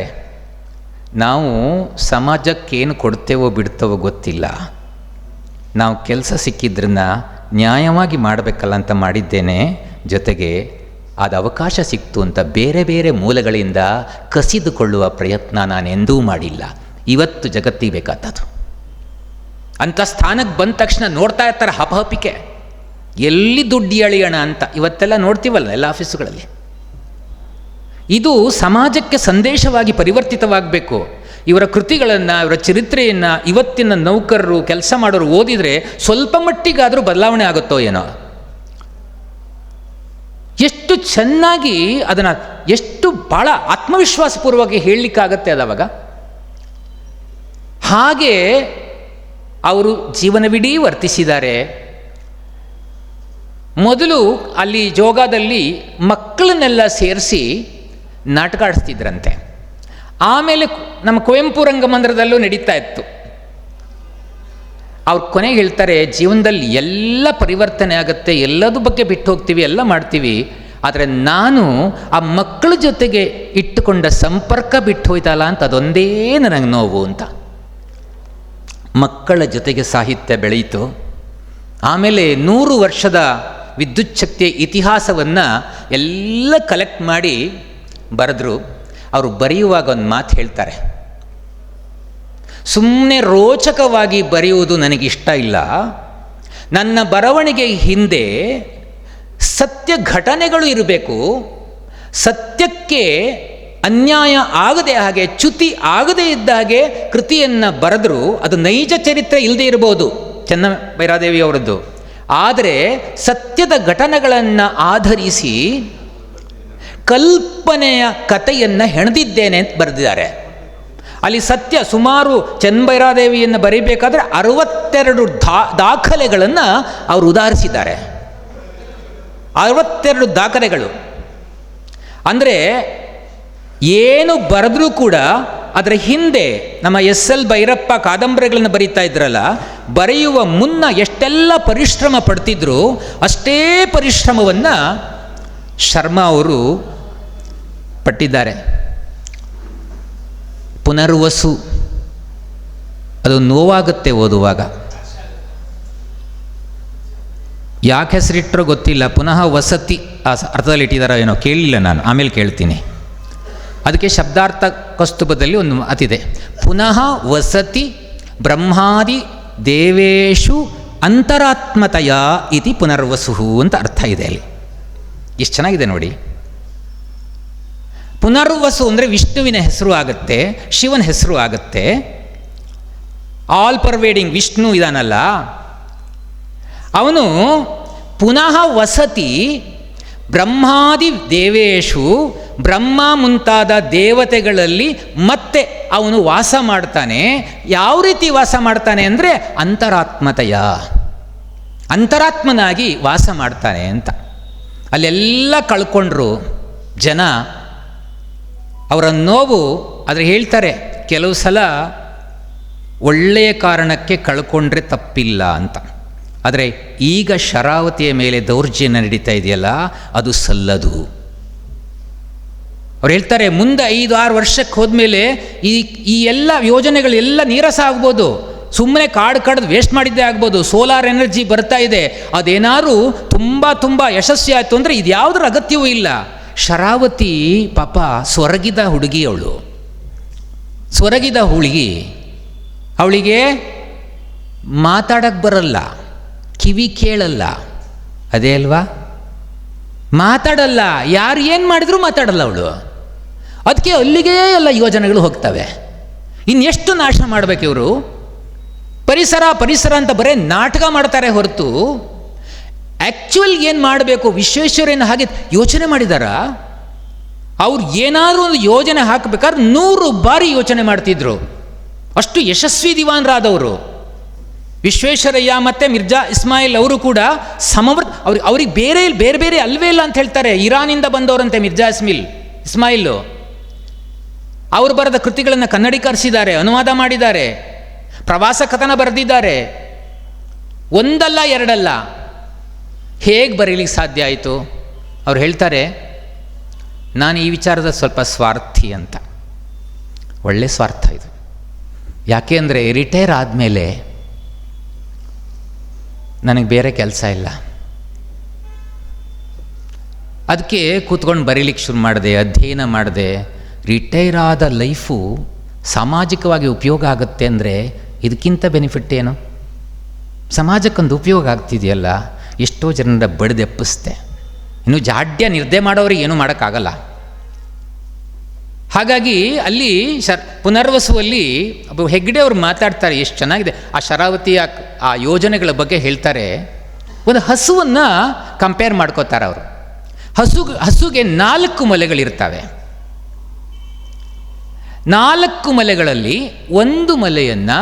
ನಾವು ಸಮಾಜಕ್ಕೇನು ಕೊಡ್ತೇವೋ ಬಿಡ್ತೇವೋ ಗೊತ್ತಿಲ್ಲ, ನಾವು ಕೆಲಸ ಸಿಕ್ಕಿದ್ರನ್ನ ನ್ಯಾಯವಾಗಿ ಮಾಡಬೇಕಲ್ಲ ಅಂತ ಮಾಡಿದ್ದೇನೆ. ಜೊತೆಗೆ ಅದು ಅವಕಾಶ ಸಿಕ್ತು ಅಂತ ಬೇರೆ ಬೇರೆ ಮೂಲಗಳಿಂದ ಕಸಿದುಕೊಳ್ಳುವ ಪ್ರಯತ್ನ ನಾನೆಂದೂ ಮಾಡಿಲ್ಲ. ಇವತ್ತು ಜಗತ್ತಿಗೆ ಬೇಕಾದದ್ದು. ಅಂಥ ಸ್ಥಾನಕ್ಕೆ ಬಂದ ತಕ್ಷಣ ನೋಡ್ತಾ ಇರ್ತಾರೆ ಹಪಹಪಿಕೆ, ಎಲ್ಲಿ ದುಡ್ಡು ಎಳೆಯೋಣ ಅಂತ. ಇವತ್ತೆಲ್ಲ ನೋಡ್ತೀವಲ್ಲ ಎಲ್ಲ ಆಫೀಸುಗಳಲ್ಲಿ. ಇದು ಸಮಾಜಕ್ಕೆ ಸಂದೇಶವಾಗಿ ಪರಿವರ್ತಿತವಾಗಬೇಕು. ಇವರ ಕೃತಿಗಳನ್ನು, ಇವರ ಚರಿತ್ರೆಯನ್ನು ಇವತ್ತಿನ ನೌಕರರು, ಕೆಲಸ ಮಾಡೋರು ಓದಿದರೆ ಸ್ವಲ್ಪ ಮಟ್ಟಿಗಾದರೂ ಬದಲಾವಣೆ ಆಗುತ್ತೋ ಏನೋ. ಎಷ್ಟು ಚೆನ್ನಾಗಿ ಅದನ್ನು ಎಷ್ಟು ಭಾಳ ಆತ್ಮವಿಶ್ವಾಸಪೂರ್ವವಾಗಿ ಹೇಳಲಿಕ್ಕಾಗತ್ತೆ ಅದಾವಾಗ. ಹಾಗೆ ಅವರು ಜೀವನವಿಡೀ ವರ್ತಿಸಿದ್ದಾರೆ. ಮೊದಲು ಅಲ್ಲಿ ಜೋಗದಲ್ಲಿ ಮಕ್ಕಳನ್ನೆಲ್ಲ ಸೇರಿಸಿ ನಾಟಕ ಆಡಿಸ್ತಿದ್ರಂತೆ. ಆಮೇಲೆ ನಮ್ಮ ಕುವೆಂಪು ರಂಗಮಂದಿರದಲ್ಲೂ ನಡೀತಾ ಇತ್ತು. ಅವ್ರು ಕೊನೆಗೆ ಹೇಳ್ತಾರೆ, ಜೀವನದಲ್ಲಿ ಎಲ್ಲ ಪರಿವರ್ತನೆ ಆಗುತ್ತೆ, ಎಲ್ಲದ್ರ ಬಗ್ಗೆ ಬಿಟ್ಟು ಹೋಗ್ತೀವಿ, ಎಲ್ಲ ಮಾಡ್ತೀವಿ, ಆದರೆ ನಾನು ಆ ಮಕ್ಕಳ ಜೊತೆಗೆ ಇಟ್ಟುಕೊಂಡ ಸಂಪರ್ಕ ಬಿಟ್ಟು ಹೋಯ್ತಲ್ಲ ಅಂತ ಅದೊಂದೇ ನನಗೆ ನೋವು ಅಂತ. ಮಕ್ಕಳ ಜೊತೆಗೆ ಸಾಹಿತ್ಯ ಬೆಳೆಯಿತು. ಆಮೇಲೆ 100 ವರ್ಷದ ವಿದ್ಯುತ್ ಶಕ್ತಿಯ ಇತಿಹಾಸವನ್ನು ಎಲ್ಲ ಕಲೆಕ್ಟ್ ಮಾಡಿ ಬರೆದ್ರು. ಅವರು ಬರೆಯುವಾಗ ಒಂದು ಮಾತು ಹೇಳ್ತಾರೆ, ಸುಮ್ಮನೆ ರೋಚಕವಾಗಿ ಬರೆಯುವುದು ನನಗಿಷ್ಟ ಇಲ್ಲ, ನನ್ನ ಬರವಣಿಗೆ ಹಿಂದೆ ಸತ್ಯ ಘಟನೆಗಳು ಇರಬೇಕು, ಸತ್ಯಕ್ಕೆ ಅನ್ಯಾಯ ಆಗದೆ ಹಾಗೆ, ಚ್ಯುತಿ ಆಗದೇ ಇದ್ದ ಹಾಗೆ ಕೃತಿಯನ್ನು ಬರೆದರೂ ಅದು ನೈಜ ಚರಿತ್ರೆ ಇಲ್ಲದೆ ಇರಬಹುದು ಚೆನ್ನಬೈರಾದೇವಿ ಅವರದ್ದು. ಆದರೆ ಸತ್ಯದ ಘಟನೆಗಳನ್ನು ಆಧರಿಸಿ ಕಲ್ಪನೆಯ ಕಥೆಯನ್ನು ಹೆಣೆದಿದ್ದೇನೆ ಅಂತ ಬರೆದಿದ್ದಾರೆ. ಅಲ್ಲಿ ಸತ್ಯ ಸುಮಾರು ಚೆನ್ನಬೈರಾದೇವಿಯನ್ನು ಬರೀಬೇಕಾದ್ರೆ 62 ದಾಖಲೆಗಳನ್ನು ಅವರು ಉದಾಹರಿಸಿದ್ದಾರೆ. 62 ದಾಖಲೆಗಳು. ಅಂದರೆ ಏನು ಬರೆದ್ರೂ ಕೂಡ ಅದರ ಹಿಂದೆ ನಮ್ಮ ಎಸ್ ಎಲ್ ಭೈರಪ್ಪ ಕಾದಂಬರಿಗಳನ್ನು ಬರೀತಾ ಇದ್ರಲ್ಲ, ಬರೆಯುವ ಮುನ್ನ ಎಷ್ಟೆಲ್ಲ ಪರಿಶ್ರಮ ಪಡ್ತಿದ್ರು ಅಷ್ಟೇ ಪರಿಶ್ರಮವನ್ನು ಶರ್ಮಾ ಅವರು ಪಟ್ಟಿದ್ದಾರೆ. ಪುನರ್ವಸು, ಅದು ನೋವಾಗುತ್ತೆ ಓದುವಾಗ. ಯಾಕೆ ಹೆಸರಿಟ್ಟರೋ ಗೊತ್ತಿಲ್ಲ, ಪುನಃ ವಸತಿ ಆ ಅರ್ಥದಲ್ಲಿ ಇಟ್ಟಿದ್ದಾರೋ ಏನೋ, ಕೇಳಲಿಲ್ಲ ನಾನು, ಆಮೇಲೆ ಕೇಳ್ತೀನಿ. ಅದಕ್ಕೆ ಶಬ್ದಾರ್ಥ ಕಸ್ತುಭದಲ್ಲಿ ಒಂದು ಮಾತಿದೆ, ಪುನಃ ವಸತಿ ಬ್ರಹ್ಮಾದಿ ದೇವೇಶು ಅಂತರಾತ್ಮತಯ ಇತಿ ಪುನರ್ವಸು ಅಂತ ಅರ್ಥ ಇದೆ ಅಲ್ಲಿ. ಎಷ್ಟು ಚೆನ್ನಾಗಿದೆ ನೋಡಿ. ಪುನರ್ವಸು ಅಂದರೆ ವಿಷ್ಣುವಿನ ಹೆಸರು ಆಗುತ್ತೆ, ಶಿವನ ಹೆಸರು ಆಗುತ್ತೆ. ಆಲ್ ಪರ್ವೇಡಿಂಗ್ ವಿಷ್ಣು ಇದಾನಲ್ಲ, ಅವನು ಪುನಃ ವಸತಿ ಬ್ರಹ್ಮಾದಿ ದೇವೇಶು, ಬ್ರಹ್ಮ ಮುಂತಾದ ದೇವತೆಗಳಲ್ಲಿ ಮತ್ತೆ ಅವನು ವಾಸ ಮಾಡ್ತಾನೆ. ಯಾವ ರೀತಿ ವಾಸ ಮಾಡ್ತಾನೆ ಅಂದರೆ ಅಂತರಾತ್ಮತಯ, ಅಂತರಾತ್ಮನಾಗಿ ವಾಸ ಮಾಡ್ತಾನೆ ಅಂತ. ಅಲ್ಲೆಲ್ಲ ಕಳ್ಕೊಂಡ್ರು ಜನ, ಅವರ ನೋವು ಆದರೆ ಹೇಳ್ತಾರೆ, ಕೆಲವು ಸಲ ಒಳ್ಳೆಯ ಕಾರಣಕ್ಕೆ ಕಳ್ಕೊಂಡ್ರೆ ತಪ್ಪಿಲ್ಲ ಅಂತ. ಆದರೆ ಈಗ ಶರಾವತಿಯ ಮೇಲೆ ದೌರ್ಜನ್ಯ ನಡೀತಾ ಇದೆಯಲ್ಲ, ಅದು ಸಲ್ಲದು. ಅವ್ರು ಹೇಳ್ತಾರೆ, ಮುಂದೆ 5-6 ವರ್ಷಕ್ಕೆ ಹೋದ್ಮೇಲೆ ಈ ಎಲ್ಲ ಯೋಜನೆಗಳೆಲ್ಲ ನೀರಸ ಆಗ್ಬೋದು, ಸುಮ್ಮನೆ ಕಾಡು ಕಡ್ದು ವೇಸ್ಟ್ ಮಾಡಿದ್ದೇ ಆಗ್ಬೋದು. ಸೋಲಾರ್ ಎನರ್ಜಿ ಬರ್ತಾ ಇದೆ, ಅದೇನಾದ್ರು ತುಂಬ ಯಶಸ್ವಿ ಆಯಿತು ಅಂದರೆ ಇದು ಯಾವುದರ ಅಗತ್ಯವೂ ಇಲ್ಲ. ಶರಾವತಿ ಪಾಪ ಸ್ವರ್ಗಿದ ಹುಡುಗಿ, ಅವಳು ಸ್ವರ್ಗಿದ ಹುಡುಗಿ, ಅವಳಿಗೆ ಮಾತಾಡಕ್ಕೆ ಬರಲ್ಲ, ಕಿವಿ ಕೇಳಲ್ಲ, ಅದೇ ಅಲ್ವಾ, ಮಾತಾಡಲ್ಲ, ಯಾರು ಏನು ಮಾಡಿದರೂ ಮಾತಾಡಲ್ಲ ಅವಳು. ಅದಕ್ಕೆ ಅಲ್ಲಿಗೇ ಎಲ್ಲ ಯೋಜನೆಗಳು ಹೋಗ್ತವೆ. ಇನ್ನೆಷ್ಟು ನಾಶ ಮಾಡಬೇಕು ಇವರು? ಪರಿಸರ ಅಂತ ಬರೀ ನಾಟಕ ಮಾಡ್ತಾರೆ ಹೊರತು ಆ್ಯಕ್ಚುಯಲ್ ಏನು ಮಾಡಬೇಕು, ವಿಶ್ವೇಶ್ವರಯ್ಯನ ಹಾಗೆ ಯೋಚನೆ ಮಾಡಿದಾರಾ? ಅವ್ರು ಏನಾದರೂ ಒಂದು ಯೋಜನೆ ಹಾಕಬೇಕಾದ್ರೆ 100 ಬಾರಿ ಯೋಚನೆ ಮಾಡ್ತಿದ್ರು, ಅಷ್ಟು ಯಶಸ್ವಿ ದಿವಾನರಾದವರು. ವಿಶ್ವೇಶ್ವರಯ್ಯ ಮತ್ತು ಮಿರ್ಜಾ ಇಸ್ಮಾಯಿಲ್ ಅವರು ಕೂಡ ಅವ್ರಿಗೆ ಬೇರೆ ಅಲ್ವೇ ಇಲ್ಲ ಅಂತ ಹೇಳ್ತಾರೆ. ಇರಾನಿಂದ ಬಂದವರಂತೆ ಮಿರ್ಜಾ ಇಸ್ಮಾಯಿಲ್. ಅವರು ಬರೆದ ಕೃತಿಗಳನ್ನು ಕನ್ನಡೀಕರಿಸಿದ್ದಾರೆ, ಅನುವಾದ ಮಾಡಿದ್ದಾರೆ, ಪ್ರವಾಸ ಕಥನ ಬರೆದಿದ್ದಾರೆ. ಒಂದಲ್ಲ ಎರಡಲ್ಲ. ಹೇಗೆ ಬರೀಲಿಕ್ಕೆ ಸಾಧ್ಯ ಆಯಿತು? ಅವ್ರು ಹೇಳ್ತಾರೆ, ನಾನು ಈ ವಿಚಾರದ ಸ್ವಲ್ಪ ಸ್ವಾರ್ಥಿ ಅಂತ. ಒಳ್ಳೆ ಸ್ವಾರ್ಥ ಇದು. ಯಾಕೆ ಅಂದರೆ ರಿಟೈರ್ ಆದಮೇಲೆ ನನಗೆ ಬೇರೆ ಕೆಲಸ ಇಲ್ಲ, ಅದಕ್ಕೆ ಕೂತ್ಕೊಂಡು ಬರೀಲಿಕ್ಕೆ ಶುರು ಮಾಡಿದೆ, ಅಧ್ಯಯನ ಮಾಡಿದೆ. ರಿಟೈರ್ ಆದ ಲೈಫು ಸಾಮಾಜಿಕವಾಗಿ ಉಪಯೋಗ ಆಗುತ್ತೆ ಅಂದರೆ ಇದಕ್ಕಿಂತ ಬೆನಿಫಿಟ್ ಏನು? ಸಮಾಜಕ್ಕೊಂದು ಉಪಯೋಗ ಆಗ್ತಿದೆಯಲ್ಲ, ಎಷ್ಟೋ ಜನರ ಬಡಿದೆಪ್ಪಿಸ್ತೆ. ಇನ್ನು ಜಾಡ್ಯ ನಿರ್ದೆ ಮಾಡೋರಿಗೆ ಏನೂ ಮಾಡೋಕ್ಕಾಗಲ್ಲ. ಹಾಗಾಗಿ ಅಲ್ಲಿ ಪುನರ್ವಸುವಲ್ಲಿ ಒಬ್ಬ ಹೆಗ್ಡೆ ಅವರು ಮಾತಾಡ್ತಾರೆ, ಎಷ್ಟು ಚೆನ್ನಾಗಿದೆ. ಆ ಶರಾವತಿಯ ಆ ಯೋಜನೆಗಳ ಬಗ್ಗೆ ಹೇಳ್ತಾರೆ. ಒಂದು ಹಸುವನ್ನು ಕಂಪೇರ್ ಮಾಡ್ಕೋತಾರೆ ಅವರು. ಹಸುಗೆ 4 ಮಲೆಗಳಿರ್ತವೆ. 4 ಮಲೆಗಳಲ್ಲಿ 1 ಮಲೆಯನ್ನು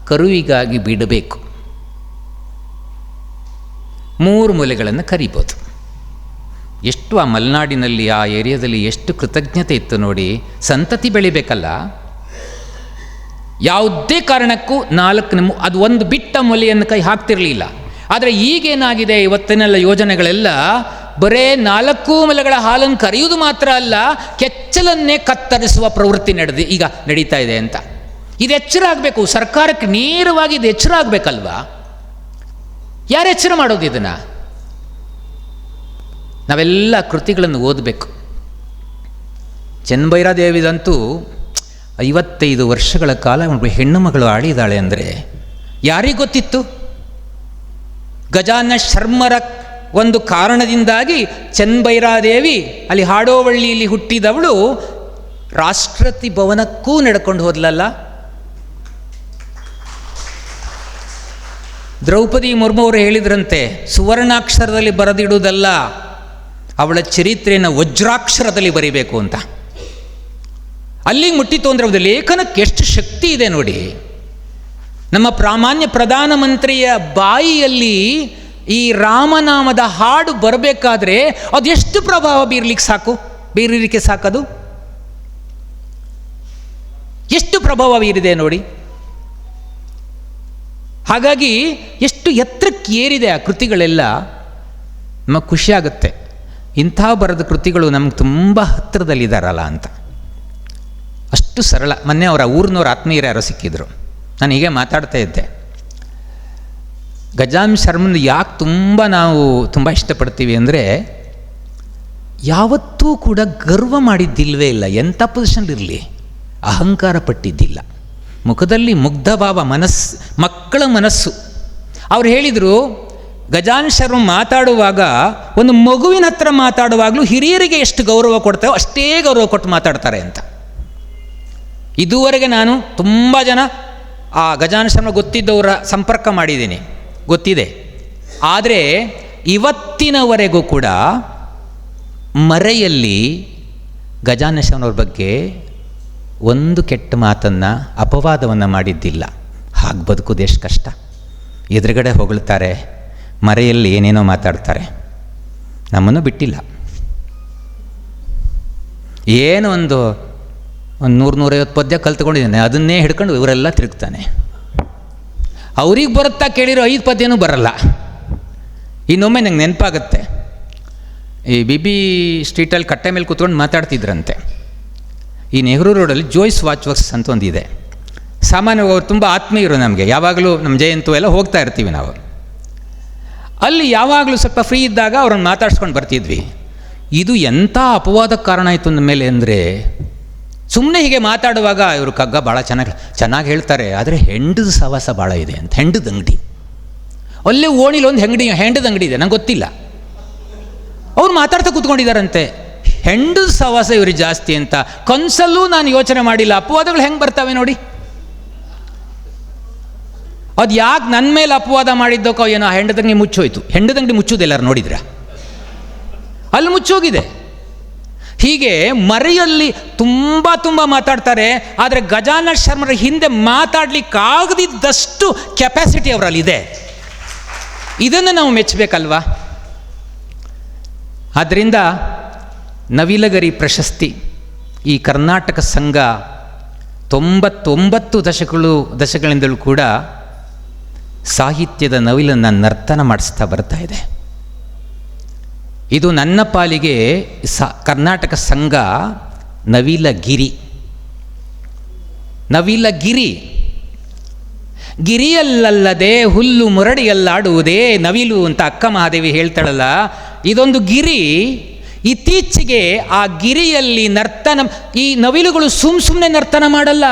ಕರುವಿಗಾಗಿ ಬಿಡಬೇಕು, 3 ಮಲೆಗಳನ್ನು ಕರಿಬೋದು. ಎಷ್ಟು ಆ ಮಲೆನಾಡಿನಲ್ಲಿ ಆ ಏರಿಯಾದಲ್ಲಿ ಎಷ್ಟು ಕೃತಜ್ಞತೆ ಇತ್ತು ನೋಡಿ. ಸಂತತಿ ಬೆಳಿಬೇಕಲ್ಲ, ಯಾವುದೇ ಕಾರಣಕ್ಕೂ 4 ಅದು ಒಂದು ಬಿಟ್ಟ ಮೊಲೆಯನ್ನು ಕೈ ಹಾಕ್ತಿರಲಿಲ್ಲ. ಆದರೆ ಈಗೇನಾಗಿದೆ, ಇವತ್ತಿನೆಲ್ಲ ಯೋಜನೆಗಳೆಲ್ಲ ಬರೇ 4 ಮಲೆಗಳ ಹಾಲನ್ನು ಕರೆಯುವುದು ಮಾತ್ರ ಅಲ್ಲ, ಕೆಚ್ಚಲನ್ನೇ ಕತ್ತರಿಸುವ ಪ್ರವೃತ್ತಿ ಈಗ ನಡೀತಾ ಇದೆ ಅಂತ. ಇದು ಎಚ್ಚರ ಆಗಬೇಕು, ಸರ್ಕಾರಕ್ಕೆ ನೇರವಾಗಿ ಇದು ಎಚ್ಚರ ಆಗಬೇಕಲ್ವಾ? ಯಾರು ಎಚ್ಚರ ಮಾಡೋದು ಇದನ್ನು? ನಾವೆಲ್ಲ ಕೃತಿಗಳನ್ನು ಓದಬೇಕು. ಚೆನ್ನಭೈರಾದೇವಿದಂತೂ 55 ವರ್ಷಗಳ ಕಾಲ ಹೆಣ್ಣು ಮಗಳು ಆಳಿದಾಳೆ ಅಂದರೆ ಯಾರಿಗೆ ಗೊತ್ತಿತ್ತು? ಗಜಾನನ ಶರ್ಮರ ಒಂದು ಕಾರಣದಿಂದಾಗಿ ಚೆನ್ನಭೈರಾದೇವಿ ಅಲ್ಲಿ ಹಾಡೋವಳ್ಳಿಯಲ್ಲಿ ಹುಟ್ಟಿದವಳು ರಾಷ್ಟ್ರಪತಿ ಭವನಕ್ಕೂ ನಡ್ಕೊಂಡು ಹೋದ್ಲಲ್ಲ. ದ್ರೌಪದಿ ಮುರ್ಮು ಅವರು ಹೇಳಿದ್ರಂತೆ, ಸುವರ್ಣಾಕ್ಷರದಲ್ಲಿ ಬರೆದಿಡುವುದಲ್ಲ, ಅವಳ ಚರಿತ್ರೆಯನ್ನು ವಜ್ರಾಕ್ಷರದಲ್ಲಿ ಬರೀಬೇಕು ಅಂತ. ಅಲ್ಲಿಗೆ ಮುಟ್ಟಿತು ಅಂದರೆ ಅದು ಲೇಖನಕ್ಕೆ ಎಷ್ಟು ಶಕ್ತಿ ಇದೆ ನೋಡಿ. ನಮ್ಮ ಪ್ರಾಮಾನ್ಯ ಪ್ರಧಾನಮಂತ್ರಿಯ ಬಾಯಿಯಲ್ಲಿ ಈ ರಾಮನಾಮದ ಹಾಡು ಬರಬೇಕಾದ್ರೆ ಅದೆಷ್ಟು ಪ್ರಭಾವ ಬೀರ್ಲಿಕ್ಕೆ ಸಾಕು. ಬೀರಲಿಕ್ಕೆ ಸಾಕದು? ಎಷ್ಟು ಪ್ರಭಾವ ಬೀರಿದೆ ನೋಡಿ. ಹಾಗಾಗಿ ಎಷ್ಟು ಎತ್ತರಕ್ಕೆ ಏರಿದೆ ಆ ಕೃತಿಗಳೆಲ್ಲ. ನಮಗೆ ಖುಷಿಯಾಗುತ್ತೆ, ಇಂಥ ಬರೆದ ಕೃತಿಗಳು ನಮ್ಗೆ ತುಂಬ ಹತ್ತಿರದಲ್ಲಿದ್ದಾರಲ್ಲ ಅಂತ. ಅಷ್ಟು ಸರಳ. ಮೊನ್ನೆ ಅವರ ಊರಿನವ್ರ ಆತ್ಮೀಯರು ಯಾರೋ ಸಿಕ್ಕಿದ್ರು, ನಾನು ಹೀಗೆ ಮಾತಾಡ್ತಾ ಇದ್ದೆ. ಗಜಾನನ ಶರ್ಮನ ಯಾಕೆ ನಾವು ತುಂಬ ಇಷ್ಟಪಡ್ತೀವಿ ಅಂದರೆ, ಯಾವತ್ತೂ ಕೂಡ ಗರ್ವ ಮಾಡಿದ್ದಿಲ್ವೇ ಇಲ್ಲ. ಎಂಥ ಪೊಸಿಷನ್ಲಿರಲಿ ಅಹಂಕಾರ ಪಟ್ಟಿದ್ದಿಲ್ಲ. ಮುಖದಲ್ಲಿ ಮುಗ್ಧ ಭಾವ, ಮಕ್ಕಳ ಮನಸ್ಸು. ಅವ್ರು ಹೇಳಿದರು, ಗಜಾನನ ಶರ್ಮ ಮಾತಾಡುವಾಗ ಒಂದು ಮಗುವಿನ ಹತ್ರ ಮಾತಾಡುವಾಗಲೂ ಹಿರಿಯರಿಗೆ ಎಷ್ಟು ಗೌರವ ಕೊಡ್ತಾರೋ ಅಷ್ಟೇ ಗೌರವ ಕೊಟ್ಟು ಮಾತಾಡ್ತಾರೆ ಅಂತ. ಇದುವರೆಗೆ ನಾನು ತುಂಬ ಜನ ಆ ಗಜಾನನ ಶರ್ಮ ಗೊತ್ತಿದ್ದವರ ಸಂಪರ್ಕ ಮಾಡಿದ್ದೀನಿ, ಗೊತ್ತಿದೆ. ಆದರೆ ಇವತ್ತಿನವರೆಗೂ ಕೂಡ ಮರೆಯಲ್ಲಿ ಗಜಾನನ ಶರ್ಮನವ್ರ ಬಗ್ಗೆ ಒಂದು ಕೆಟ್ಟ ಮಾತನ್ನು, ಅಪವಾದವನ್ನು ಮಾಡಿದ್ದಿಲ್ಲ. ಹಾಗೆ ಬದುಕೋದು ಎಷ್ಟು ಕಷ್ಟ. ಎದುರುಗಡೆ ಹೊಗಳ್ತಾರೆ, ಮರೆಯಲ್ಲಿ ಏನೇನೋ ಮಾತಾಡ್ತಾರೆ. ನಮ್ಮನ್ನು ಬಿಟ್ಟಿಲ್ಲ. ಏನು ಒಂದು 100-150 ಪದ್ಯ ಕಲ್ತ್ಕೊಂಡಿದ್ದಾನೆ, ಅದನ್ನೇ ಹಿಡ್ಕೊಂಡು ಇವರೆಲ್ಲ ತಿರುಗ್ತಾನೆ. ಅವ್ರಿಗೆ ಬರುತ್ತಾ ಕೇಳಿರೋ 5 ಪದ್ಯನೂ ಬರಲ್ಲ. ಇನ್ನೊಮ್ಮೆ ನಂಗೆ ನೆನಪಾಗುತ್ತೆ, ಈ BB ಸ್ಟ್ರೀಟಲ್ಲಿ ಕಟ್ಟೆ ಮೇಲೆ ಕೂತ್ಕೊಂಡು ಮಾತಾಡ್ತಿದ್ರಂತೆ. ಈ ನೆಹರು ರೋಡಲ್ಲಿ ಜೋಯ್ಸ್ ವಾಚ್ ವರ್ಕ್ಸ್ ಅಂತ ಒಂದಿದೆ. ಸಾಮಾನ್ಯವಾಗಿ ಅವ್ರು ತುಂಬ ಆತ್ಮೀಯರು ನಮಗೆ. ಯಾವಾಗಲೂ ನಮ್ಮ ಜಯಂತು ಎಲ್ಲ ಹೋಗ್ತಾ ಇರ್ತೀವಿ ನಾವು. ಅಲ್ಲಿ ಯಾವಾಗಲೂ ಸ್ವಲ್ಪ ಫ್ರೀ ಇದ್ದಾಗ ಅವ್ರನ್ನ ಮಾತಾಡ್ಸ್ಕೊಂಡು ಬರ್ತಿದ್ವಿ. ಇದು ಎಂಥ ಅಪವಾದಕ್ಕೆ ಕಾರಣ ಆಯಿತು ಅಂದ ಮೇಲೆ ಅಂದರೆ, ಸುಮ್ಮನೆ ಹೀಗೆ ಮಾತಾಡುವಾಗ ಇವರು ಕಗ್ಗ ಭಾಳ ಚೆನ್ನಾಗಿ ಹೇಳ್ತಾರೆ, ಆದರೆ ಹೆಂಡದ ಸವಾಸ ಭಾಳ ಇದೆ ಅಂತ. ಹೆಂಡದ ಅಂಗಡಿ ಅಲ್ಲೇ ಓಣಿಲಿ ಒಂದು ಹೆಂಡದ ಅಂಗಡಿ ಇದೆ, ನಂಗೆ ಗೊತ್ತಿಲ್ಲ. ಅವ್ರು ಮಾತಾಡ್ತಾ ಕೂತ್ಕೊಂಡಿದ್ದಾರಂತೆ. ಹೆಂಡದ ಸವಾಸ ಇವ್ರಿಗೆ ಜಾಸ್ತಿ ಅಂತ ಕನಸಲ್ಲೂ ನಾನು ಯೋಚನೆ ಮಾಡಿಲ್ಲ. ಅಪವಾದಗಳು ಹೆಂಗೆ ಬರ್ತವೆ ನೋಡಿ. ಅದು ಯಾಕೆ ನನ್ನ ಮೇಲೆ ಅಪವಾದ ಮಾಡಿದ್ದಕ್ಕೋ ಏನೋ, ಹೆಂಡದಂಗಡಿ ಮುಚ್ಚೋಯ್ತು. ಹೆಂಡದಂಗಡಿ ಮುಚ್ಚೋದೆಲ್ಲರೂ ನೋಡಿದ್ರ? ಅಲ್ಲಿ ಮುಚ್ಚೋಗಿದೆ. ಹೀಗೆ ಮರೆಯಲ್ಲಿ ತುಂಬ ಮಾತಾಡ್ತಾರೆ. ಆದರೆ ಗಜಾನನ ಶರ್ಮರ ಹಿಂದೆ ಮಾತಾಡಲಿಕ್ಕಾಗದಿದ್ದಷ್ಟು ಕೆಪಾಸಿಟಿ ಅವರಲ್ಲಿದೆ. ಇದನ್ನು ನಾವು ಮೆಚ್ಚಬೇಕಲ್ವಾ? ಆದ್ದರಿಂದ ನವಿಲಗರಿ ಪ್ರಶಸ್ತಿ ಈ ಕರ್ನಾಟಕ ಸಂಘ 99 ದಶಕಗಳಿಂದಲೂ ಕೂಡ ಸಾಹಿತ್ಯದ ನವಿಲನ್ನು ನರ್ತನ ಮಾಡಿಸ್ತಾ ಬರ್ತಾ ಇದೆ. ಇದು ನನ್ನ ಪಾಲಿಗೆ ಕರ್ನಾಟಕ ಸಂಘ ನವಿಲಗಿರಿ. ಗಿರಿಯಲ್ಲದೆ ಹುಲ್ಲು ಮುರಡಿಯಲ್ಲಾಡುವುದೇ ನವಿಲು ಅಂತ ಅಕ್ಕ ಮಹಾದೇವಿ ಹೇಳ್ತಾಳಲ್ಲ, ಇದೊಂದು ಗಿರಿ. ಇತ್ತೀಚೆಗೆ ಆ ಗಿರಿಯಲ್ಲಿ ನರ್ತನ, ಈ ನವಿಲುಗಳು ಸುಮ್ಮನೆ ನರ್ತನ ಮಾಡಲ್ಲ,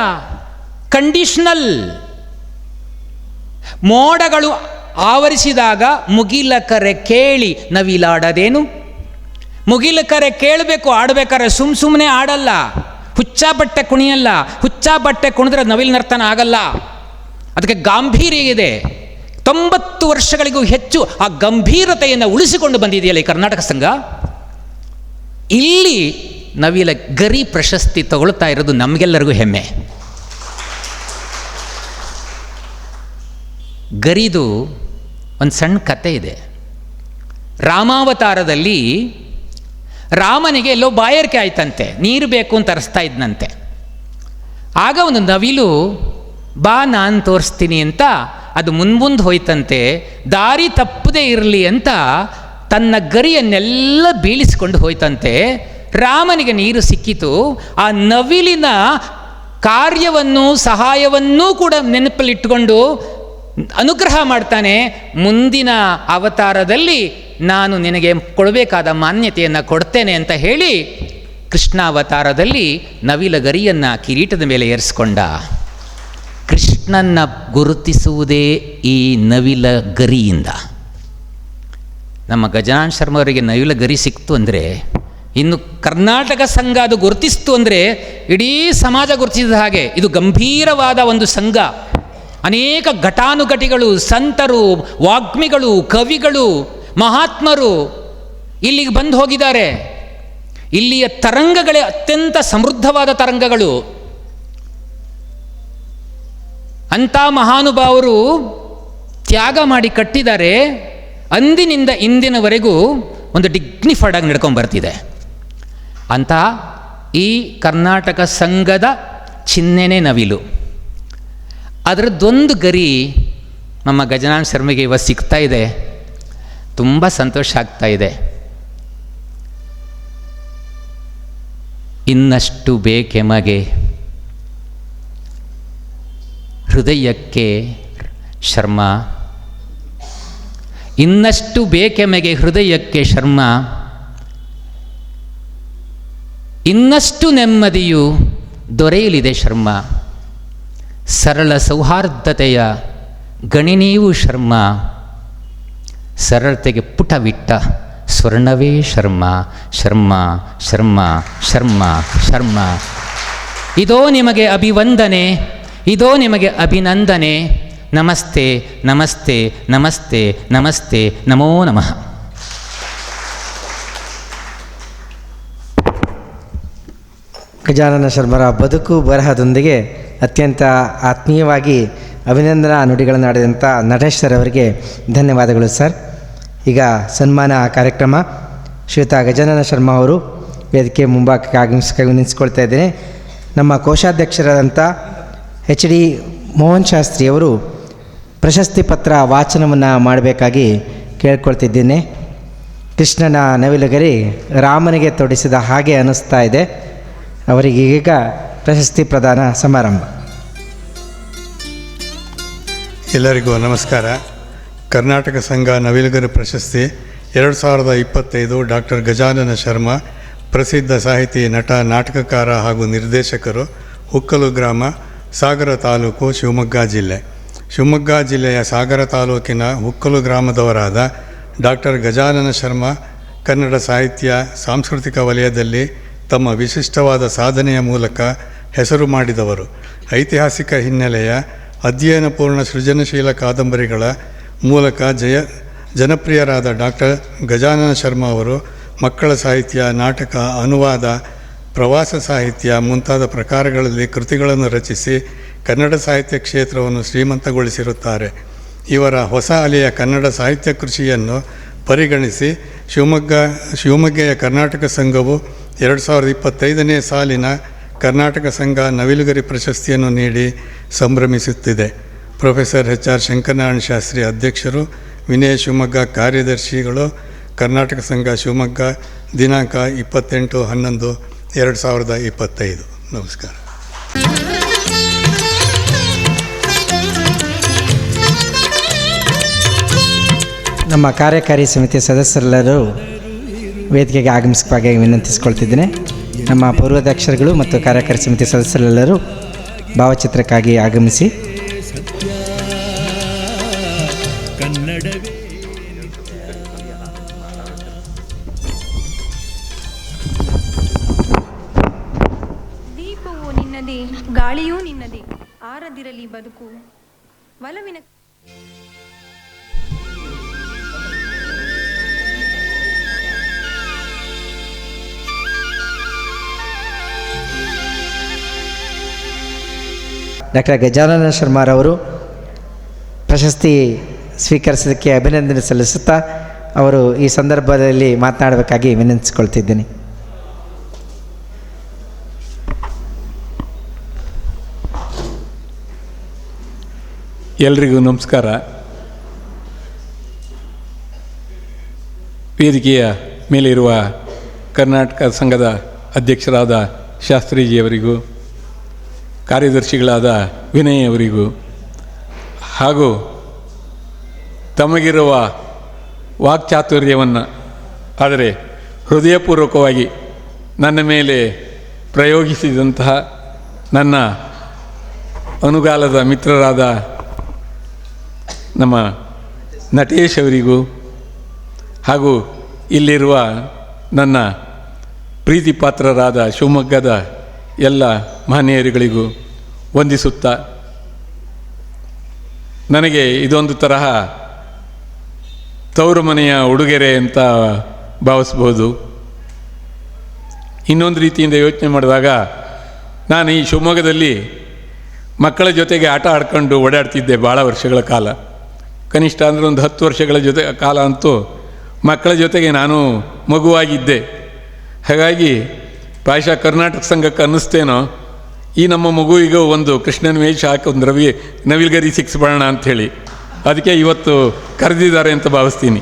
ಕಂಡೀಷನಲ್. ಮೋಡಗಳು ಆವರಿಸಿದಾಗ ಮುಗಿಲ ಕರೆ ಕೇಳಿ ನವಿಲಾಡದೇನು? ಮುಗಿಲ ಕರೆ ಕೇಳಬೇಕು, ಆಡಬೇಕಾದ್ರೆ ಸುಮ್ಮನೆ ಆಡಲ್ಲ. ಹುಚ್ಚ ಬಟ್ಟೆ ಕುಣಿಯಲ್ಲ. ಹುಚ್ಚ ಬಟ್ಟೆ ಕುಣಿದ್ರೆ ನವಿಲು ನರ್ತನ ಆಗಲ್ಲ. ಅದಕ್ಕೆ ಗಾಂಭೀರ್ಯ ಇದೆ. 90 ವರ್ಷಗಳಿಗೂ ಹೆಚ್ಚು ಆ ಗಂಭೀರತೆಯನ್ನು ಉಳಿಸಿಕೊಂಡು ಬಂದಿದೆಯಲ್ಲ ಈ ಕರ್ನಾಟಕ ಸಂಘ. ಇಲ್ಲಿ ನವಿಲ ಗರಿ ಪ್ರಶಸ್ತಿ ತಗೊಳ್ತಾ ಇರೋದು ನಮಗೆಲ್ಲರಿಗೂ ಹೆಮ್ಮೆ. ಗರಿದು ಒಂದು ಸಣ್ಣ ಕತೆ ಇದೆ. ರಾಮಾವತಾರದಲ್ಲಿ ರಾಮನಿಗೆ ಎಲ್ಲೋ ಬಾಯಾರಿಕೆ ಆಯ್ತಂತೆ, ನೀರು ಬೇಕು ಅಂತ ಅರಸ್ತಾ ಇದ್ನಂತೆ. ಆಗ ಒಂದು ನವಿಲು ಬಾ ನಾನು ತೋರಿಸ್ತೀನಿ ಅಂತ ಅದು ಮುಂದೆ ಹೋಯ್ತಂತೆ. ದಾರಿ ತಪ್ಪದೇ ಇರಲಿ ಅಂತ ತನ್ನ ಗರಿಯನ್ನೆಲ್ಲ ಬೀಳಿಸಿಕೊಂಡು ಹೋಯ್ತಂತೆ. ರಾಮನಿಗೆ ನೀರು ಸಿಕ್ಕಿತು. ಆ ನವಿಲಿನ ಕಾರ್ಯವನ್ನು ಸಹಾಯವನ್ನೂ ಕೂಡ ನೆನಪಲ್ಲಿಟ್ಟುಕೊಂಡು ಅನುಗ್ರಹ ಮಾಡ್ತಾನೆ. ಮುಂದಿನ ಅವತಾರದಲ್ಲಿ ನಾನು ನಿನಗೆ ಕೊಡಬೇಕಾದ ಮಾನ್ಯತೆಯನ್ನು ಕೊಡ್ತೇನೆ ಅಂತ ಹೇಳಿ ಕೃಷ್ಣಾವತಾರದಲ್ಲಿ ನವಿಲ ಗರಿಯನ್ನು ಕಿರೀಟದ ಮೇಲೆ ಏರಿಸ್ಕೊಂಡ. ಕೃಷ್ಣನ ಗುರುತಿಸುವುದೇ ಈ ನವಿಲ ಗರಿಯಿಂದ. ನಮ್ಮ ಗಜಾನನ ಶರ್ಮ ಅವರಿಗೆ ನವಿಲ ಗರಿ ಸಿಕ್ತು ಅಂದರೆ, ಇನ್ನು ಕರ್ನಾಟಕ ಸಂಘ ಅದು ಗುರುತಿಸ್ತು ಅಂದರೆ ಇಡೀ ಸಮಾಜ ಗುರುತಿಸಿದ ಹಾಗೆ. ಇದು ಗಂಭೀರವಾದ ಒಂದು ಸಂಘ. ಅನೇಕ ಘಟಾನುಘಟಿಗಳು, ಸಂತರು, ವಾಗ್ಮಿಗಳು, ಕವಿಗಳು, ಮಹಾತ್ಮರು ಇಲ್ಲಿಗೆ ಬಂದು ಹೋಗಿದ್ದಾರೆ. ಇಲ್ಲಿಯ ತರಂಗಗಳೇ ಅತ್ಯಂತ ಸಮೃದ್ಧವಾದ ತರಂಗಗಳು. ಅಂಥ ಮಹಾನುಭಾವರು ತ್ಯಾಗ ಮಾಡಿ ಕಟ್ಟಿದ್ದಾರೆ. ಅಂದಿನಿಂದ ಇಂದಿನವರೆಗೂ ಒಂದು ಡಿಗ್ನಿಫೈಡ್ ಆಗಿ ನಡ್ಕೊಂಡು ಬರ್ತಿದೆ. ಅಂತಹ ಈ ಕರ್ನಾಟಕ ಸಂಘದ ಚಿಹ್ನೆನೇ ನವಿಲು. ಅದರದ್ದೊಂದು ಗರಿ ನಮ್ಮ ಗಜಾನನ ಶರ್ಮಗೆ ಇವತ್ತು ಸಿಗ್ತಾ ಇದೆ. ತುಂಬ ಸಂತೋಷ ಆಗ್ತಾ ಇದೆ. ಇನ್ನಷ್ಟು ಬೇಕೆಮಗೆ ಹೃದಯಕ್ಕೆ ಶರ್ಮ, ಇನ್ನಷ್ಟು ಬೇಕೆಮಗೆ ಹೃದಯಕ್ಕೆ ಶರ್ಮ, ಇನ್ನಷ್ಟು ನೆಮ್ಮದಿಯು ದೊರೆಯಲಿದೆ ಶರ್ಮ, ಸರಳ ಸೌಹಾರ್ದತೆಯ ಗಣಿ ನೀವು ಶರ್ಮ, ಸರಳತೆಗೆ ಪುಟವಿಟ್ಟ ಸ್ವರ್ಣವೇ ಶರ್ಮ, ಶರ್ಮ ಶರ್ಮ ಶರ್ಮ ಶರ್ಮ. ಇದೋ ನಿಮಗೆ ಅಭಿವಂದನೆ, ಇದೋ ನಿಮಗೆ ಅಭಿನಂದನೆ. ನಮಸ್ತೆ ನಮಸ್ತೆ ನಮಸ್ತೆ ನಮಸ್ತೆ, ನಮೋ ನಮಃ. ಗಜಾನನ ಶರ್ಮರ ಬದುಕು ಬರಹದೊಂದಿಗೆ ಅತ್ಯಂತ ಆತ್ಮೀಯವಾಗಿ ಅಭಿನಂದನಾ ನುಡಿಗಳನ್ನು ಆಡಿದಂಥ ನಟೇಶ್ ಸರ್ ಅವರಿಗೆ ಧನ್ಯವಾದಗಳು ಸರ್. ಈಗ ಸನ್ಮಾನ ಕಾರ್ಯಕ್ರಮ. ಶ್ರೀಯುತ ಗಜಾನನ ಶರ್ಮಾ ಅವರು ವೇದಿಕೆ ಮುಂಭಾಗಕ್ಕೆ ನಿಲ್ಲಿಸ್ಕೊಳ್ತಾ ಇದ್ದೇನೆ. ನಮ್ಮ ಕೋಶಾಧ್ಯಕ್ಷರಾದಂಥ HD ಮೋಹನ್ ಶಾಸ್ತ್ರಿಯವರು ಪ್ರಶಸ್ತಿ ಪತ್ರ ವಾಚನವನ್ನು ಮಾಡಬೇಕಾಗಿ ಕೇಳ್ಕೊಳ್ತಿದ್ದೇನೆ. ಕೃಷ್ಣನ ನವಿಲುಗರಿ ರಾಮನಿಗೆ ತೊಡಿಸಿದ ಹಾಗೆ ಅನ್ನಿಸ್ತಾ ಇದೆ. ಅವರಿಗೀಗ ಪ್ರಶಸ್ತಿ ಪ್ರದಾನ ಸಮಾರಂಭ. ಎಲ್ಲರಿಗೂ ನಮಸ್ಕಾರ. ಕರ್ನಾಟಕ ಸಂಘ ನವಿಲುಗರಿ ಪ್ರಶಸ್ತಿ 2025 ಡಾಕ್ಟರ್ ಗಜಾನನ ಶರ್ಮಾ, ಪ್ರಸಿದ್ಧ ಸಾಹಿತಿ, ನಟ, ನಾಟಕಕಾರ ಹಾಗೂ ನಿರ್ದೇಶಕರು, ಹುಕ್ಕಲು ಗ್ರಾಮ, ಸಾಗರ ತಾಲೂಕು, ಶಿವಮೊಗ್ಗ ಜಿಲ್ಲೆ. ಶಿವಮೊಗ್ಗ ಜಿಲ್ಲೆಯ ಸಾಗರ ತಾಲೂಕಿನ ಹುಕ್ಕಲು ಗ್ರಾಮದವರಾದ ಡಾಕ್ಟರ್ ಗಜಾನನ ಶರ್ಮಾ ಕನ್ನಡ ಸಾಹಿತ್ಯ ಸಾಂಸ್ಕೃತಿಕ ವಲಯದಲ್ಲಿ ತಮ್ಮ ವಿಶಿಷ್ಟವಾದ ಸಾಧನೆಯ ಮೂಲಕ ಹೆಸರು ಮಾಡಿದವರು. ಐತಿಹಾಸಿಕ ಹಿನ್ನೆಲೆಯ ಅಧ್ಯಯನಪೂರ್ಣ ಸೃಜನಶೀಲ ಕಾದಂಬರಿಗಳ ಮೂಲಕ ಜನಪ್ರಿಯರಾದ ಡಾಕ್ಟರ್ ಗಜಾನನ ಶರ್ಮಾ ಅವರು ಮಕ್ಕಳ ಸಾಹಿತ್ಯ, ನಾಟಕ, ಅನುವಾದ, ಪ್ರವಾಸ ಸಾಹಿತ್ಯ ಮುಂತಾದ ಪ್ರಕಾರಗಳಲ್ಲಿ ಕೃತಿಗಳನ್ನು ರಚಿಸಿ ಕನ್ನಡ ಸಾಹಿತ್ಯ ಕ್ಷೇತ್ರವನ್ನು ಶ್ರೀಮಂತಗೊಳಿಸಿರುತ್ತಾರೆ. ಇವರ ಹೊಸ ಅಲೆಯ ಕನ್ನಡ ಸಾಹಿತ್ಯ ಕೃಷಿಯನ್ನು ಪರಿಗಣಿಸಿ ಶಿವಮೊಗ್ಗೆಯ ಕರ್ನಾಟಕ ಸಂಘವು 2025ನೇ ಸಾಲಿನ ಕರ್ನಾಟಕ ಸಂಘ ನವಿಲುಗರಿ ಪ್ರಶಸ್ತಿಯನ್ನು ನೀಡಿ ಸಂಭ್ರಮಿಸುತ್ತಿದೆ. ಪ್ರೊಫೆಸರ್ HR ಶಂಕರನಾರಾಯಣ ಶಾಸ್ತ್ರಿ ಅಧ್ಯಕ್ಷರು, ವಿನಯ ಶಿವಮೊಗ್ಗ ಕಾರ್ಯದರ್ಶಿಗಳು, ಕರ್ನಾಟಕ ಸಂಘ ಶಿವಮೊಗ್ಗ, ದಿನಾಂಕ 28/11/2025. ನಮಸ್ಕಾರ. ನಮ್ಮ ಕಾರ್ಯಕಾರಿ ಸಮಿತಿಯ ಸದಸ್ಯರೆಲ್ಲರೂ ವೇದಿಕೆಗೆ ಆಗಮಿಸಬೇಕಾಗಿ ವಿನಂತಿಸಿಕೊಳ್ತಿದ್ದೇನೆ. ನಮ್ಮ ಪೂರ್ವಾಧ್ಯಕ್ಷರುಗಳು ಮತ್ತು ಕಾರ್ಯಕಾರಿ ಸಮಿತಿ ಸದಸ್ಯರೆಲ್ಲರೂ ಭಾವಚಿತ್ರಕ್ಕಾಗಿ ಆಗಮಿಸಿ. ದೀಪವು ನಿನ್ನದೇ, ಗಾಳಿಯೂ ನಿನ್ನದೇ, ಆರದಿರಲಿ ಬದುಕು ಒಲವಿನ. ಡಾಕ್ಟರ್ ಗಜಾನನ ಶರ್ಮಾರವರು ಪ್ರಶಸ್ತಿ ಸ್ವೀಕರಿಸೋದಕ್ಕೆ ಅಭಿನಂದನೆ ಸಲ್ಲಿಸುತ್ತಾ ಅವರು ಈ ಸಂದರ್ಭದಲ್ಲಿ ಮಾತನಾಡಬೇಕಾಗಿ ವಿನಂತಿಸಿಕೊಳ್ತಿದ್ದೇನೆ. ಎಲ್ರಿಗೂ ನಮಸ್ಕಾರ. ವೇದಿಕೆಯ ಮೇಲಿರುವ ಕರ್ನಾಟಕ ಸಂಘದ ಅಧ್ಯಕ್ಷರಾದ ಶಾಸ್ತ್ರೀಜಿಯವರಿಗೂ, ಕಾರ್ಯದರ್ಶಿಗಳಾದ ವಿನಯ್ ಅವರಿಗೂ ಹಾಗೂ ತಮಗಿರುವ ವಾಕ್ಚಾತುರ್ಯವನ್ನು ಆದರೆ ಹೃದಯಪೂರ್ವಕವಾಗಿ ನನ್ನ ಮೇಲೆ ಪ್ರಯೋಗಿಸಿದಂತಹ ನನ್ನ ಅನುಗಾಲದ ಮಿತ್ರರಾದ ನಮ್ಮ ನಟೇಶ್ ಅವರಿಗೂ ಹಾಗೂ ಇಲ್ಲಿರುವ ನನ್ನ ಪ್ರೀತಿ ಪಾತ್ರರಾದ ಶಿವಮೊಗ್ಗದ ಎಲ್ಲ ಮಹನೀಯರುಗಳಿಗೂ ವಂದಿಸುತ್ತಾ, ನನಗೆ ಇದೊಂದು ತರಹ ತವರು ಮನೆಯ ಉಡುಗೊರೆ ಅಂತ ಭಾವಿಸ್ಬೋದು. ಇನ್ನೊಂದು ರೀತಿಯಿಂದ ಯೋಚನೆ ಮಾಡಿದಾಗ, ನಾನು ಈ ಶಿವಮೊಗ್ಗದಲ್ಲಿ ಮಕ್ಕಳ ಜೊತೆಗೆ ಆಟ ಆಡ್ಕೊಂಡು ಓಡಾಡ್ತಿದ್ದೆ ಭಾಳ ವರ್ಷಗಳ ಕಾಲ. ಕನಿಷ್ಠ ಅಂದರೆ ಒಂದು 10 ವರ್ಷಗಳ ಕಾಲ ಅಂತೂ ಮಕ್ಕಳ ಜೊತೆಗೆ ನಾನು ಮಗುವಾಗಿದ್ದೆ. ಹಾಗಾಗಿ ಪ್ರಾಯಶಃ ಕರ್ನಾಟಕ ಸಂಘಕ್ಕೆ ಅನ್ನಿಸ್ತೇನೋ ಈ ನಮ್ಮ ಮಗುವಿಗೂ ಒಂದು ಕೃಷ್ಣನ ವೇಷ ಹಾಕಿ ಒಂದು ನವಿಲ್ಗರಿ ಸಿಕ್ಸ್ಬಿಡೋಣ ಅಂಥೇಳಿ, ಅದಕ್ಕೆ ಇವತ್ತು ಕರೆದಿದ್ದಾರೆ ಅಂತ ಭಾವಿಸ್ತೀನಿ.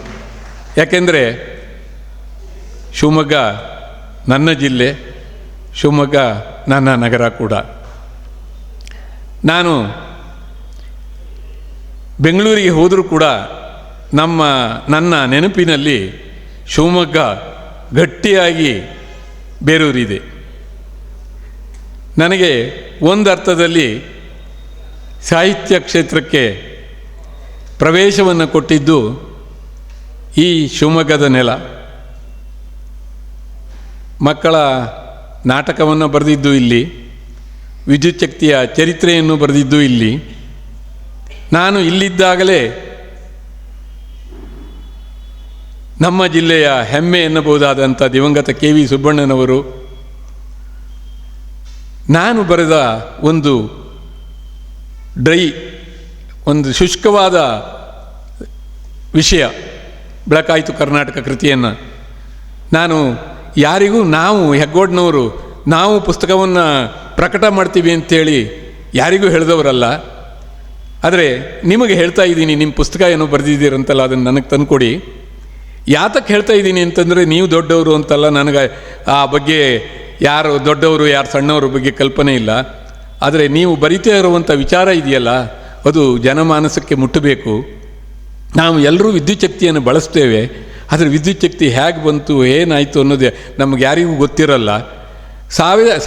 ಯಾಕೆಂದರೆ ಶಿವಮೊಗ್ಗ ನನ್ನ ಜಿಲ್ಲೆ, ಶಿವಮೊಗ್ಗ ನನ್ನ ನಗರ ಕೂಡ. ನಾನು ಬೆಂಗಳೂರಿಗೆ ಹೋದರೂ ಕೂಡ ನನ್ನ ನೆನಪಿನಲ್ಲಿ ಶಿವಮೊಗ್ಗ ಗಟ್ಟಿಯಾಗಿ ಬೇರೂರಿದೆ. ನನಗೆ ಒಂದು ಅರ್ಥದಲ್ಲಿ ಸಾಹಿತ್ಯ ಕ್ಷೇತ್ರಕ್ಕೆ ಪ್ರವೇಶವನ್ನು ಕೊಟ್ಟಿದ್ದು ಈ ಶಿವಮೊಗ್ಗದ ನೆಲ. ಮಕ್ಕಳ ನಾಟಕವನ್ನು ಬರೆದಿದ್ದು ಇಲ್ಲಿ, ವಿದ್ಯುಚ್ಛಕ್ತಿಯ ಚರಿತ್ರೆಯನ್ನು ಬರೆದಿದ್ದು ಇಲ್ಲಿ. ನಾನು ಇಲ್ಲಿದ್ದಾಗಲೇ ನಮ್ಮ ಜಿಲ್ಲೆಯ ಹೆಮ್ಮೆ ಎನ್ನಬಹುದಾದಂಥ ದಿವಂಗತ KV ಸುಬ್ಬಣ್ಣನವರು ನಾನು ಬರೆದ ಒಂದು ಶುಷ್ಕವಾದ ವಿಷಯ ಬೆಳಕಾಯಿತು ಕರ್ನಾಟಕ ಕೃತಿಯನ್ನು ನಾವು ಹೆಗ್ಗೋಡ್ನವರು ನಾವು ಪುಸ್ತಕವನ್ನು ಪ್ರಕಟ ಮಾಡ್ತೀವಿ ಅಂತೇಳಿ ಯಾರಿಗೂ ಹೇಳಿದವರಲ್ಲ. ಆದರೆ ನಿಮಗೆ ಹೇಳ್ತಾ ಇದ್ದೀನಿ, ನಿಮ್ಮ ಪುಸ್ತಕ ಏನೋ ಬರೆದಿದ್ದೀರಂತಲ್ಲ, ಅದನ್ನು ನನಗೆ ತಂದುಕೊಡಿ. ಯಾತಕ್ಕೆ ಹೇಳ್ತಾ ಇದ್ದೀನಿ ಅಂತಂದರೆ ನೀವು ದೊಡ್ಡವರು ಅಂತಲ್ಲ, ನನಗೆ ಆ ಬಗ್ಗೆ ಯಾರು ದೊಡ್ಡವರು ಯಾರು ಸಣ್ಣವ್ರ ಬಗ್ಗೆ ಕಲ್ಪನೆ ಇಲ್ಲ. ಆದರೆ ನೀವು ಬರಿತಾ ಇರುವಂಥ ವಿಚಾರ ಇದೆಯಲ್ಲ, ಅದು ಜನಮಾನಸಕ್ಕೆ ಮುಟ್ಟಬೇಕು. ನಾವು ಎಲ್ಲರೂ ವಿದ್ಯುಚ್ಛಕ್ತಿಯನ್ನು ಬಳಸ್ತೇವೆ, ಆದರೆ ವಿದ್ಯುಚ್ಛಕ್ತಿ ಹೇಗೆ ಬಂತು, ಏನಾಯಿತು ಅನ್ನೋದೇ ನಮಗೆ ಯಾರಿಗೂ ಗೊತ್ತಿರಲ್ಲ.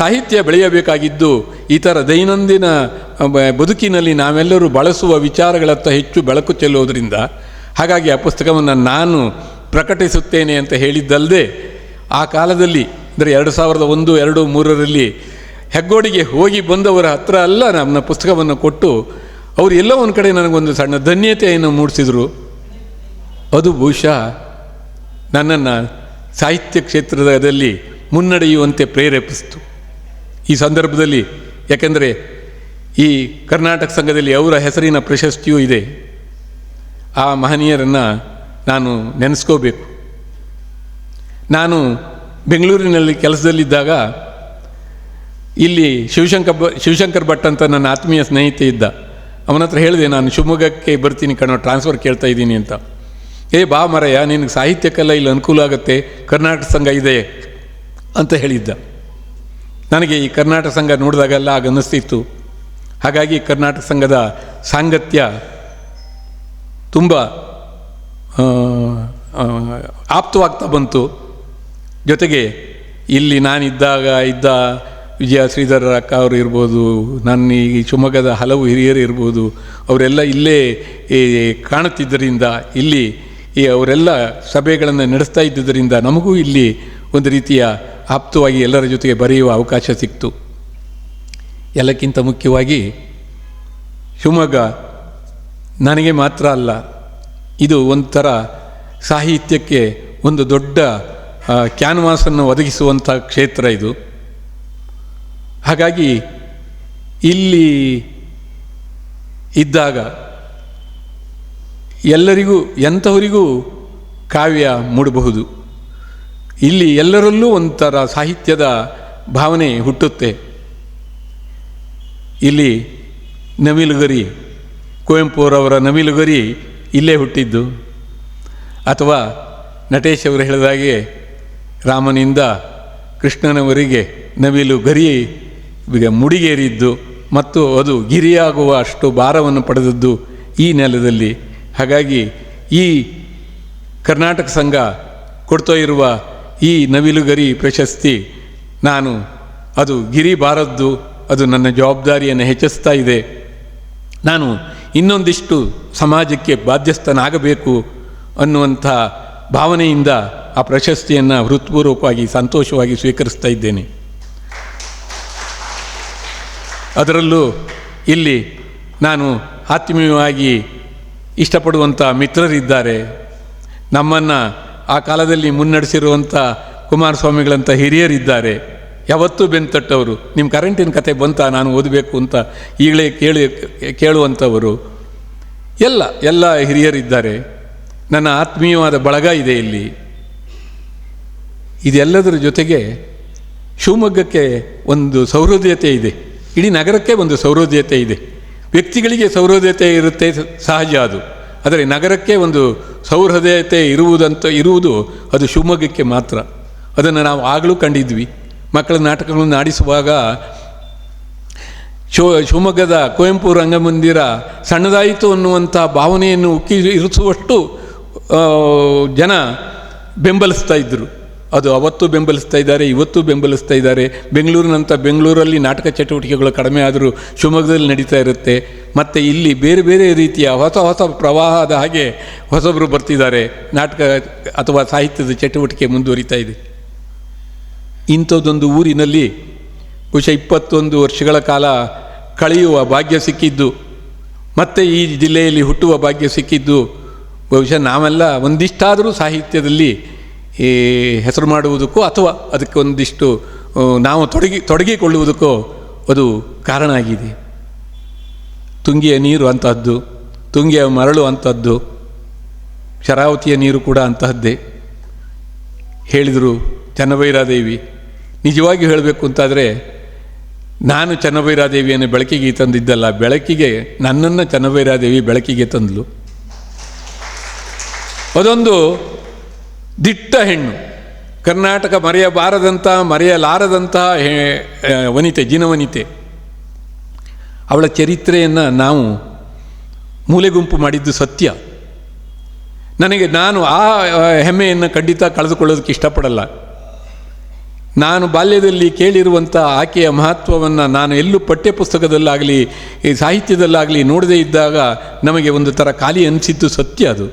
ಸಾಹಿತ್ಯ ಬೆಳೆಯಬೇಕಾಗಿದ್ದು ಈ ಥರ ದೈನಂದಿನ ಬದುಕಿನಲ್ಲಿ ನಾವೆಲ್ಲರೂ ಬಳಸುವ ವಿಚಾರಗಳತ್ತ ಹೆಚ್ಚು ಬೆಳಕು ಚೆಲ್ಲೋದ್ರಿಂದ. ಹಾಗಾಗಿ ಆ ಪುಸ್ತಕವನ್ನು ನಾನು ಪ್ರಕಟಿಸುತ್ತೇನೆ ಅಂತ ಹೇಳಿದ್ದಲ್ಲದೆ, ಆ ಕಾಲದಲ್ಲಿ ಅಂದರೆ 2001, 2002, 2003ರಲ್ಲಿ ಹೆಗ್ಗೋಡಿಗೆ ಹೋಗಿ ಬಂದವರ ಹತ್ರ ಎಲ್ಲ ನನ್ನ ಪುಸ್ತಕವನ್ನು ಕೊಟ್ಟು ಅವರು ಎಲ್ಲೋ ಒಂದು ಕಡೆ ನನಗೊಂದು ಸಣ್ಣ ಧನ್ಯತೆಯನ್ನು ಮೂಡಿಸಿದರು. ಅದು ಬಹುಶಃ ನನ್ನನ್ನು ಸಾಹಿತ್ಯ ಕ್ಷೇತ್ರದಲ್ಲಿ ಮುನ್ನಡೆಯುವಂತೆ ಪ್ರೇರೇಪಿಸಿತು. ಈ ಸಂದರ್ಭದಲ್ಲಿ ಯಾಕೆಂದರೆ ಈ ಕರ್ನಾಟಕ ಸಂಘದಲ್ಲಿ ಅವರ ಹೆಸರಿನ ಪ್ರಶಸ್ತಿಯೂ ಇದೆ. ಆ ಮಹನೀಯರನ್ನು ನಾನು ನೆನೆಸ್ಕೋಬೇಕು. ನಾನು ಬೆಂಗಳೂರಿನಲ್ಲಿ ಕೆಲಸದಲ್ಲಿದ್ದಾಗ ಇಲ್ಲಿ ಶಿವಶಂಕರ್ ಭಟ್ ಅಂತ ನನ್ನ ಆತ್ಮೀಯ ಸ್ನೇಹಿತ ಇದ್ದ. ಅವನ ಹತ್ರ ಹೇಳಿದೆ, ನಾನು ಶಿವಮೊಗ್ಗಕ್ಕೆ ಬರ್ತೀನಿ ಕಣೋ, ಟ್ರಾನ್ಸ್ಫರ್ ಕೇಳ್ತಾ ಇದ್ದೀನಿ ಅಂತ. ಬಾ ಮರಯ್ಯ, ನಿನಗೆ ಸಾಹಿತ್ಯಕ್ಕೆಲ್ಲ ಇಲ್ಲಿ ಅನುಕೂಲ ಆಗುತ್ತೆ, ಕರ್ನಾಟಕ ಸಂಘ ಇದೆ ಅಂತ ಹೇಳಿದ್ದ. ನನಗೆ ಈ ಕರ್ನಾಟಕ ಸಂಘ ನೋಡಿದಾಗೆಲ್ಲ ಆಗ ಅನ್ನಿಸ್ತಿತ್ತು. ಹಾಗಾಗಿ ಕರ್ನಾಟಕ ಸಂಘದ ಸಾಂಗತ್ಯ ತುಂಬ ಆಪ್ತವಾಗ್ತಾ ಬಂತು. ಜೊತೆಗೆ ಇಲ್ಲಿ ಇದ್ದ ವಿಜಯ ಶ್ರೀಧರ ಅಕ್ಕ ಅವರು ಇರ್ಬೋದು, ನನ್ನ ಈ ಶಿವಮೊಗ್ಗದ ಹಲವು ಹಿರಿಯರು ಇರ್ಬೋದು, ಅವರೆಲ್ಲ ಇಲ್ಲೇ ಕಾಣುತ್ತಿದ್ದರಿಂದ, ಇಲ್ಲಿ ಅವರೆಲ್ಲ ಸಭೆಗಳನ್ನು ನಡೆಸ್ತಾ ಇದ್ದುದರಿಂದ ನಮಗೂ ಇಲ್ಲಿ ಒಂದು ರೀತಿಯ ಆಪ್ತವಾಗಿ ಎಲ್ಲರ ಜೊತೆಗೆ ಬರೆಯುವ ಅವಕಾಶ ಸಿಕ್ತು. ಎಲ್ಲಕ್ಕಿಂತ ಮುಖ್ಯವಾಗಿ ಶಿವಮೊಗ್ಗ ನನಗೆ ಮಾತ್ರ ಅಲ್ಲ, ಇದು ಒಂಥರ ಸಾಹಿತ್ಯಕ್ಕೆ ಒಂದು ದೊಡ್ಡ ಕ್ಯಾನ್ವಾಸನ್ನು ಒದಗಿಸುವಂಥ ಕ್ಷೇತ್ರ ಇದು. ಹಾಗಾಗಿ ಇಲ್ಲಿ ಇದ್ದಾಗ ಎಲ್ಲರಿಗೂ ಎಂಥವರಿಗೂ ಕಾವ್ಯ ಮೂಡಬಹುದು. ಇಲ್ಲಿ ಎಲ್ಲರಲ್ಲೂ ಒಂಥರ ಸಾಹಿತ್ಯದ ಭಾವನೆ ಹುಟ್ಟುತ್ತೆ. ಇಲ್ಲಿ ನವಿಲುಗರಿ, ಕುವೆಂಪುರವರ ನವಿಲುಗರಿ ಇಲ್ಲೇ ಹುಟ್ಟಿದ್ದು. ಅಥವಾ ನಟೇಶ್ ಅವರು ಹೇಳಿದಾಗೆ ರಾಮನಿಂದ ಕೃಷ್ಣನವರಿಗೆ ನವಿಲು ಗರಿ ಮುಡಿಗೇರಿದ್ದು ಮತ್ತು ಅದು ಗಿರಿಯಾಗುವ ಅಷ್ಟು ಭಾರವನ್ನು ಪಡೆದದ್ದು ಈ ನೆಲದಲ್ಲಿ. ಹಾಗಾಗಿ ಈ ಕರ್ನಾಟಕ ಸಂಘ ಕೊಡ್ತಾ ಇರುವ ಈ ನವಿಲುಗರಿ ಪ್ರಶಸ್ತಿ ಅದು ಗಿರಿ ಬಾರದ್ದು, ಅದು ನನ್ನ ಜವಾಬ್ದಾರಿಯನ್ನು ಹೆಚ್ಚಿಸ್ತಾ ಇದೆ. ನಾನು ಇನ್ನೊಂದಿಷ್ಟು ಸಮಾಜಕ್ಕೆ ಬಾಧ್ಯಸ್ಥನಾಗಬೇಕು ಅನ್ನುವಂಥ ಭಾವನೆಯಿಂದ ಆ ಪ್ರಶಸ್ತಿಯನ್ನು ಹೃತ್ಪೂರ್ವಕವಾಗಿ ಸಂತೋಷವಾಗಿ ಸ್ವೀಕರಿಸ್ತಾ ಇದ್ದೇನೆ. ಅದರಲ್ಲೂ ಇಲ್ಲಿ ನಾನು ಆತ್ಮೀಯವಾಗಿ ಇಷ್ಟಪಡುವಂಥ ಮಿತ್ರರಿದ್ದಾರೆ. ನಮ್ಮನ್ನು ಆ ಕಾಲದಲ್ಲಿ ಮುನ್ನಡೆಸಿರುವಂಥ ಕುಮಾರಸ್ವಾಮಿಗಳಂಥ ಹಿರಿಯರಿದ್ದಾರೆ. ಯಾವತ್ತೂ ಬೆನ್ತಟ್ಟವರು. ನಿಮ್ಮ ಕರೆಂಟಿನ ಕತೆ ಬಂತ, ನಾನು ಓದಬೇಕು ಅಂತ ಈಗಲೇ ಕೇಳುವಂಥವರು ಎಲ್ಲ ಹಿರಿಯರಿದ್ದಾರೆ. ನನ್ನ ಆತ್ಮೀಯವಾದ ಬಳಗ ಇದೆ ಇಲ್ಲಿ. ಇದೆಲ್ಲದರ ಜೊತೆಗೆ ಶಿವಮೊಗ್ಗಕ್ಕೆ ಒಂದು ಸೌಹೃದಯತೆ ಇದೆ, ಇಡೀ ನಗರಕ್ಕೆ ಒಂದು ಸೌಹೃದಯತೆ ಇದೆ. ವ್ಯಕ್ತಿಗಳಿಗೆ ಸೌಹೃದಯತೆ ಇರುತ್ತೆ, ಸಹಜ ಅದು. ಆದರೆ ನಗರಕ್ಕೆ ಒಂದು ಸೌಹೃದಯತೆ ಇರುವುದು ಅದು ಶಿವಮೊಗ್ಗಕ್ಕೆ ಮಾತ್ರ. ಅದನ್ನು ನಾವು ಆಗಲೂ ಕಂಡಿದ್ವಿ. ಮಕ್ಕಳ ನಾಟಕಗಳನ್ನು ಆಡಿಸುವಾಗ ಶಿವಮೊಗ್ಗದ ಕುವೆಂಪು ರಂಗಮಂದಿರ ಸಣ್ಣದಾಯಿತು ಅನ್ನುವಂಥ ಭಾವನೆಯನ್ನು ಇರಿಸುವಷ್ಟು ಜನ ಬೆಂಬಲಿಸ್ತಾ ಇದ್ದರು. ಅದು ಅವತ್ತು ಬೆಂಬಲಿಸ್ತಾ ಇದ್ದಾರೆ, ಇವತ್ತು ಬೆಂಬಲಿಸ್ತಾ ಇದ್ದಾರೆ. ಬೆಂಗಳೂರಲ್ಲಿ ನಾಟಕ ಚಟುವಟಿಕೆಗಳು ಕಡಿಮೆ ಆದರೂ ಶಿವಮೊಗ್ಗದಲ್ಲಿ ನಡೀತಾ ಇರುತ್ತೆ. ಮತ್ತು ಇಲ್ಲಿ ಬೇರೆ ಬೇರೆ ರೀತಿಯ ಹೊಸ ಪ್ರವಾಹದ ಹಾಗೆ ಹೊಸಬರು ಬರ್ತಿದ್ದಾರೆ. ನಾಟಕ ಅಥವಾ ಸಾಹಿತ್ಯದ ಚಟುವಟಿಕೆ ಮುಂದುವರಿತಾ ಇದೆ. ಇಂಥದ್ದೊಂದು ಊರಿನಲ್ಲಿ ಬಹುಶಃ 21 ವರ್ಷಗಳ ಕಾಲ ಕಳೆಯುವ ಭಾಗ್ಯ ಸಿಕ್ಕಿದ್ದು, ಮತ್ತು ಈ ಜಿಲ್ಲೆಯಲ್ಲಿ ಹುಟ್ಟುವ ಭಾಗ್ಯ ಸಿಕ್ಕಿದ್ದು, ಬಹುಶಃ ನಾವೆಲ್ಲ ಒಂದಿಷ್ಟಾದರೂ ಸಾಹಿತ್ಯದಲ್ಲಿ ಹೆಸರು ಮಾಡುವುದಕ್ಕೋ ಅಥವಾ ಅದಕ್ಕೆ ಒಂದಿಷ್ಟು ನಾವು ತೊಡಗಿಕೊಳ್ಳುವುದಕ್ಕೋ ಅದು ಕಾರಣ ಆಗಿದೆ. ತುಂಗೆಯ ನೀರು ಅಂತಹದ್ದು, ತುಂಗೆಯ ಮರಳು ಅಂತಹದ್ದು, ಶರಾವತಿಯ ನೀರು ಕೂಡ ಅಂತಹದ್ದೇ. ಹೇಳಿದರು ಚನ್ನಭೈರಾದೇವಿ. ನಿಜವಾಗಿ ಹೇಳಬೇಕು ಅಂತಾದರೆ ನಾನು ಚನ್ನಭೈರಾದೇವಿಯನ್ನು ಬೆಳಕಿಗೆ ತಂದಿದ್ದಲ್ಲ, ಬೆಳಕಿಗೆ ನನ್ನನ್ನು ಚನ್ನಭೈರಾದೇವಿ ಬೆಳಕಿಗೆ ತಂದಳು. ಅದೊಂದು ದಿಟ್ಟ ಹೆಣ್ಣು, ಕರ್ನಾಟಕ ಮರೆಯಲಾರದಂತಹ ವನಿತೆ, ಜಿನವನಿತೆ. ಅವಳ ಚರಿತ್ರೆಯನ್ನು ನಾವು ಮೂಲೆಗುಂಪು ಮಾಡಿದ್ದು ಸತ್ಯ. ನಾನು ಆ ಹೆಮ್ಮೆಯನ್ನು ಖಂಡಿತ ಕಳೆದುಕೊಳ್ಳೋದಕ್ಕೆ ಇಷ್ಟಪಡಲ್ಲ. ನಾನು ಬಾಲ್ಯದಲ್ಲಿ ಕೇಳಿರುವಂಥ ಆಕೆಯ ಮಹತ್ವವನ್ನು ನಾನು ಎಲ್ಲೂ ಪಠ್ಯಪುಸ್ತಕದಲ್ಲಾಗಲಿ ಸಾಹಿತ್ಯದಲ್ಲಾಗಲಿ ನೋಡದೇ ಇದ್ದಾಗ ನಮಗೆ ಒಂದು ಥರ ಖಾಲಿ ಅನಿಸಿದ್ದು ಸತ್ಯ. ಅದು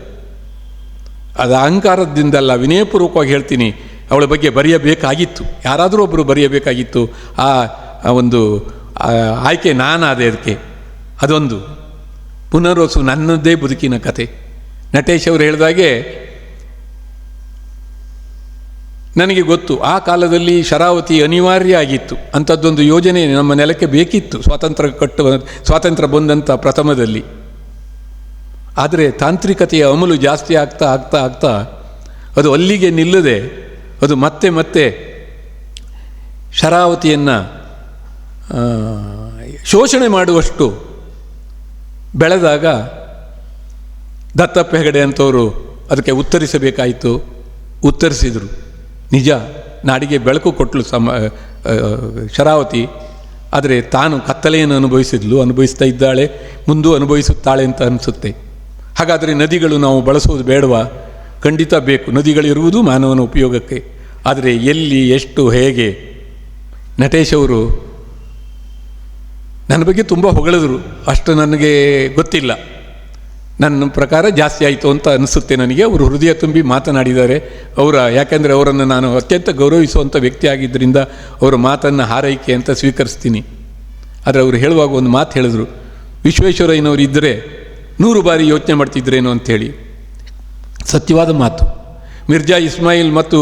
ಅಹಂಕಾರದಿಂದಲ್ಲ, ವಿನಯಪೂರ್ವಕವಾಗಿ ಹೇಳ್ತೀನಿ. ಅವಳ ಬಗ್ಗೆ ಬರೆಯಬೇಕಾಗಿತ್ತು, ಯಾರಾದರೂ ಒಬ್ಬರು ಬರೆಯಬೇಕಾಗಿತ್ತು. ಆ ಒಂದು ಆಯ್ಕೆ ನಾನಾದೆ ಅದಕ್ಕೆ. ಅದೊಂದು ಪುನರ್ವಸು ನನ್ನದೇ ಬದುಕಿನ ಕತೆ. ನಟೇಶ್ ಅವರು ಹೇಳಿದಾಗೆ ನನಗೆ ಗೊತ್ತು, ಆ ಕಾಲದಲ್ಲಿ ಶರಾವತಿ ಅನಿವಾರ್ಯ ಆಗಿತ್ತು. ಅಂಥದ್ದೊಂದು ಯೋಜನೆ ನಮ್ಮ ನೆಲಕ್ಕೆ ಬೇಕಿತ್ತು ಸ್ವಾತಂತ್ರ್ಯ ಬಂದಂಥ ಪ್ರಥಮದಲ್ಲಿ. ಆದರೆ ತಾಂತ್ರಿಕತೆಯ ಅಮಲು ಜಾಸ್ತಿ ಆಗ್ತಾ ಆಗ್ತಾ ಆಗ್ತಾ ಅದು ಅಲ್ಲಿಗೆ ನಿಲ್ಲದೆ ಅದು ಮತ್ತೆ ಶರಾವತಿಯನ್ನು ಶೋಷಣೆ ಮಾಡುವಷ್ಟು ಬೆಳೆದಾಗ ದತ್ತಪ್ಪ ಹೆಗಡೆ ಅಂಥವರು ಅದಕ್ಕೆ ಉತ್ತರಿಸಬೇಕಾಯಿತು. ಉತ್ತರಿಸಿದರು. ನಿಜ, ನಾಡಿಗೆ ಬೆಳಕು ಕೊಟ್ಟಳು ಶರಾವತಿ. ಆದರೆ ತಾನು ಕತ್ತಲೆಯನ್ನು ಅನುಭವಿಸ್ತಾ ಇದ್ದಾಳೆ, ಮುಂದೂ ಅನುಭವಿಸುತ್ತಾಳೆ ಅಂತ ಅನಿಸುತ್ತೆ. ಹಾಗಾದರೆ ನದಿಗಳು ನಾವು ಬಳಸೋದು ಬೇಡವಾ? ಖಂಡಿತ ಬೇಕು. ನದಿಗಳಿರುವುದು ಮಾನವನ ಉಪಯೋಗಕ್ಕೆ. ಆದರೆ ಎಲ್ಲಿ, ಎಷ್ಟು, ಹೇಗೆ? ನಟೇಶ್ ಅವರು ನನ್ನ ಬಗ್ಗೆ ತುಂಬ ಹೊಗಳಿದ್ರು. ಅಷ್ಟು ನನಗೆ ಗೊತ್ತಿಲ್ಲ. ನನ್ನ ಪ್ರಕಾರ ಜಾಸ್ತಿ ಆಯಿತು ಅಂತ ಅನಿಸುತ್ತೆ ನನಗೆ. ಅವರು ಹೃದಯ ತುಂಬಿ ಮಾತನಾಡಿದ್ದಾರೆ. ಯಾಕೆಂದರೆ ಅವರನ್ನು ನಾನು ಅತ್ಯಂತ ಗೌರವಿಸುವಂಥ ವ್ಯಕ್ತಿ ಆಗಿದ್ದರಿಂದ ಅವರ ಮಾತನ್ನು ಹಾರೈಕೆ ಅಂತ ಸ್ವೀಕರಿಸ್ತೀನಿ. ಆದರೆ ಅವರು ಹೇಳುವಾಗ ಒಂದು ಮಾತು ಹೇಳಿದ್ರು, ವಿಶ್ವೇಶ್ವರಯ್ಯನವರು ಇದ್ದರೆ 100 ಬಾರಿ ಯೋಚನೆ ಮಾಡ್ತಿದ್ರೇನೋ ಅಂಥೇಳಿ. ಸತ್ಯವಾದ ಮಾತು. ಮಿರ್ಜಾ ಇಸ್ಮಾಯಿಲ್ ಮತ್ತು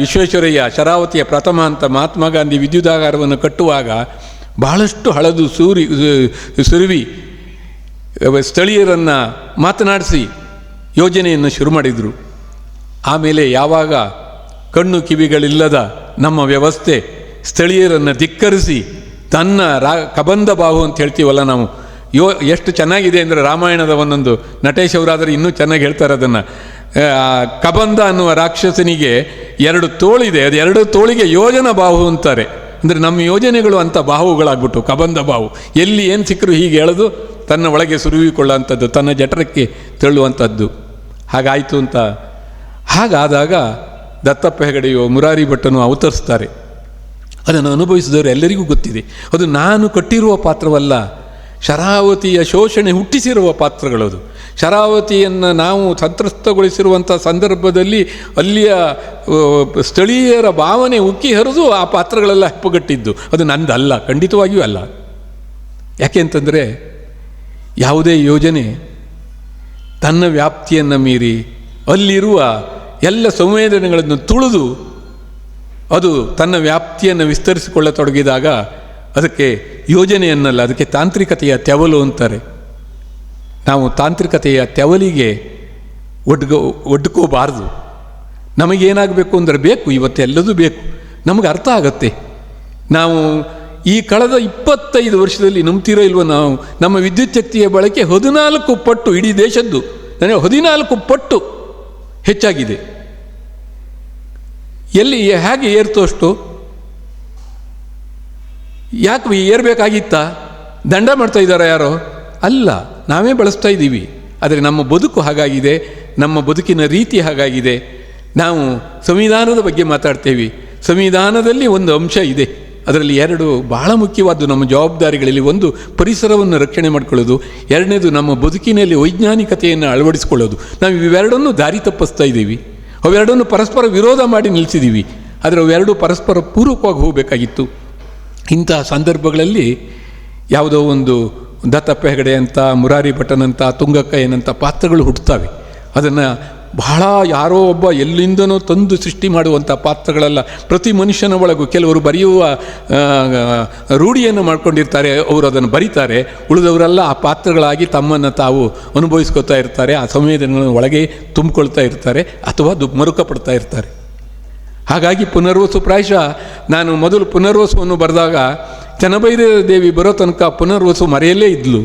ವಿಶ್ವೇಶ್ವರಯ್ಯ ಶರಾವತಿಯ ಪ್ರಥಮ ಅಂತ ಮಹಾತ್ಮ ಗಾಂಧಿ ವಿದ್ಯುದಾಗಾರವನ್ನು ಕಟ್ಟುವಾಗ ಬಹಳಷ್ಟು ಹಳದು ಸುರುವಿ ಸ್ಥಳೀಯರನ್ನು ಮಾತನಾಡಿಸಿ ಯೋಜನೆಯನ್ನು ಶುರು ಮಾಡಿದರು. ಆಮೇಲೆ ಯಾವಾಗ ಕಣ್ಣು ಕಿವಿಗಳಿಲ್ಲದ ನಮ್ಮ ವ್ಯವಸ್ಥೆ ಸ್ಥಳೀಯರನ್ನು ಧಿಕ್ಕರಿಸಿ ತನ್ನ ಕಬಂಧ ಬಾಹು ಅಂತ ಹೇಳ್ತೀವಲ್ಲ ನಾವು, ಎಷ್ಟು ಚೆನ್ನಾಗಿದೆ ಅಂದರೆ ರಾಮಾಯಣದ ಒಂದೊಂದು, ನಟೇಶ್ ಅವರಾದರೆ ಇನ್ನೂ ಚೆನ್ನಾಗಿ ಹೇಳ್ತಾರೆ ಅದನ್ನು. ಕಬಂಧ ಅನ್ನುವ ರಾಕ್ಷಸನಿಗೆ 2 ತೋಳಿದೆ, ಅದು 2 ತೋಳಿಗೆ ಯೋಜನಾ ಬಾಹು ಅಂತಾರೆ. ಅಂದರೆ ನಮ್ಮ ಯೋಜನೆಗಳು ಅಂಥ ಬಾಹುಗಳಾಗ್ಬಿಟ್ಟು ಕಬಂಧ ಬಾಹು. ಎಲ್ಲಿ ಏನು ಸಿಕ್ಕರೂ ಹೀಗೆ ಎಳೆದು ತನ್ನ ಒಳಗೆ ಸುರುವಿಕೊಳ್ಳುವಂಥದ್ದು, ತನ್ನ ಜಠರಕ್ಕೆ ತೆರಳುವಂಥದ್ದು. ಹಾಗಾಯಿತು ಅಂತ. ಹಾಗಾದಾಗ ದತ್ತಪ್ಪ ಹೆಗಡೆಯೋ ಮುರಾರಿ ಭಟ್ಟನೋ ಅವತರಿಸ್ತಾರೆ. ಅದನ್ನು ಅನುಭವಿಸಿದವರು ಎಲ್ಲರಿಗೂ ಗೊತ್ತಿದೆ. ಅದು ನಾನು ಕಟ್ಟಿರುವ ಪಾತ್ರವಲ್ಲ, ಶರಾವತಿಯ ಶೋಷಣೆ ಹುಟ್ಟಿಸಿರುವ ಪಾತ್ರಗಳದು. ಶರಾವತಿಯನ್ನು ನಾವು ಸಂತ್ರಸ್ತಗೊಳಿಸಿರುವಂಥ ಸಂದರ್ಭದಲ್ಲಿ ಅಲ್ಲಿಯ ಸ್ಥಳೀಯರ ಭಾವನೆ ಉಕ್ಕಿ ಹರಿದು ಆ ಪಾತ್ರಗಳೆಲ್ಲ ಹೆಪ್ಪುಗಟ್ಟಿದ್ದು. ಅದು ನಂದಲ್ಲ, ಖಂಡಿತವಾಗಿಯೂ ಅಲ್ಲ. ಯಾಕೆ ಅಂತಂದರೆ ಯಾವುದೇ ಯೋಜನೆ ತನ್ನ ವ್ಯಾಪ್ತಿಯನ್ನು ಮೀರಿ ಅಲ್ಲಿರುವ ಎಲ್ಲ ಸಂವೇದನೆಗಳನ್ನು ತುಳಿದು ಅದು ತನ್ನ ವ್ಯಾಪ್ತಿಯನ್ನು ವಿಸ್ತರಿಸಿಕೊಳ್ಳತೊಡಗಿದಾಗ ಅದಕ್ಕೆ ಯೋಜನೆಯನ್ನಲ್ಲ, ಅದಕ್ಕೆ ತಾಂತ್ರಿಕತೆಯ ತೆವಲು ಅಂತಾರೆ. ನಾವು ತಾಂತ್ರಿಕತೆಯ ತೆವಲಿಗೆ ಒಡ್ಕೋಬಾರ್ದು. ನಮಗೇನಾಗಬೇಕು ಅಂದರೆ ಬೇಕು, ಇವತ್ತೆಲ್ಲದೂ ಬೇಕು. ನಮಗೆ ಅರ್ಥ ಆಗತ್ತೆ. ನಾವು ಈ ಕಳೆದ 25 ವರ್ಷದಲ್ಲಿ ನಂಬ್ತಿರೋ ಇಲ್ವೋ, ನಾವು ನಮ್ಮ ವಿದ್ಯುತ್ ಶಕ್ತಿಯ ಬಳಕೆ 14 ಪಟ್ಟು ಇಡೀ ದೇಶದ್ದು, ನನಗೆ 14 ಪಟ್ಟು ಹೆಚ್ಚಾಗಿದೆ. ಎಲ್ಲಿ ಹೇಗೆ ಏರ್ತು ಅಷ್ಟು? ಯಾಕೆ ಏರ್ಬೇಕಾಗಿತ್ತಾ? ದಂಡ ಮಾಡ್ತಾ ಇದ್ದಾರಾ ಯಾರೋ? ಅಲ್ಲ, ನಾವೇ ಬಳಸ್ತಾ ಇದ್ದೀವಿ. ಆದರೆ ನಮ್ಮ ಬದುಕು ಹಾಗಾಗಿದೆ, ನಮ್ಮ ಬದುಕಿನ ರೀತಿ ಹಾಗಾಗಿದೆ. ನಾವು ಸಂವಿಧಾನದ ಬಗ್ಗೆ ಮಾತಾಡ್ತೇವೆ. ಸಂವಿಧಾನದಲ್ಲಿ ಒಂದು ಅಂಶ ಇದೆ, ಅದರಲ್ಲಿ 2 ಬಹಳ ಮುಖ್ಯವಾದ್ದು ನಮ್ಮ ಜವಾಬ್ದಾರಿಗಳಲ್ಲಿ. ಒಂದು, ಪರಿಸರವನ್ನು ರಕ್ಷಣೆ ಮಾಡಿಕೊಳ್ಳೋದು. 2ನೇದು, ನಮ್ಮ ಬದುಕಿನಲ್ಲಿ ವೈಜ್ಞಾನಿಕತೆಯನ್ನು ಅಳವಡಿಸಿಕೊಳ್ಳೋದು. ನಾವು ಇವೆರಡನ್ನೂ ದಾರಿ ತಪ್ಪಿಸ್ತಾ ಇದ್ದೀವಿ. ಅವೆರಡನ್ನು ಪರಸ್ಪರ ವಿರೋಧ ಮಾಡಿ ನಿಲ್ಲಿಸಿದ್ದೀವಿ. ಆದರೆ ಅವೆರಡೂ ಪರಸ್ಪರ ಪೂರಕವಾಗಿ ಹೋಗಬೇಕಾಗಿತ್ತು. ಇಂತಹ ಸಂದರ್ಭಗಳಲ್ಲಿ ಯಾವುದೋ ಒಂದು ದತ್ತಪ್ಪ ಹೆಗಡೆ ಅಂತ, ಮುರಾರಿ ಭಟನ್ ಅಂತ, ತುಂಗಕ್ಕಯ್ಯನಂಥ ಪಾತ್ರಗಳು ಹುಟ್ಟುತ್ತವೆ. ಅದನ್ನು ಬಹಳ ಯಾರೋ ಒಬ್ಬ ಎಲ್ಲಿಂದನೋ ತಂದು ಸೃಷ್ಟಿ ಮಾಡುವಂಥ ಪಾತ್ರಗಳಲ್ಲ. ಪ್ರತಿ ಮನುಷ್ಯನ ಒಳಗೂ ಕೆಲವರು ಬರೆಯುವ ರೂಢಿಯನ್ನು ಮಾಡ್ಕೊಂಡಿರ್ತಾರೆ, ಅವರು ಅದನ್ನು ಬರೀತಾರೆ. ಉಳಿದವರೆಲ್ಲ ಆ ಪಾತ್ರಗಳಾಗಿ ತಮ್ಮನ್ನು ತಾವು ಅನುಭವಿಸ್ಕೊತಾ ಇರ್ತಾರೆ, ಆ ಸಂವೇದನೆಗಳನ್ನು ಒಳಗೆ ತುಂಬಿಕೊಳ್ತಾ ಇರ್ತಾರೆ ಅಥವಾ ಮರುಕಪಡ್ತಾ ಇರ್ತಾರೆ. ಹಾಗಾಗಿ ಪುನರ್ವಸು, ಪ್ರಾಯಶಃ ನಾನು ಮೊದಲು ಪುನರ್ವಸುವನ್ನು ಬರೆದಾಗ ಚೆನ್ನಭೈರಾದೇವಿ ಬರೋ ತನಕ ಪುನರ್ವಸು ಮರೆಯಲ್ಲೇ ಇದ್ಲು.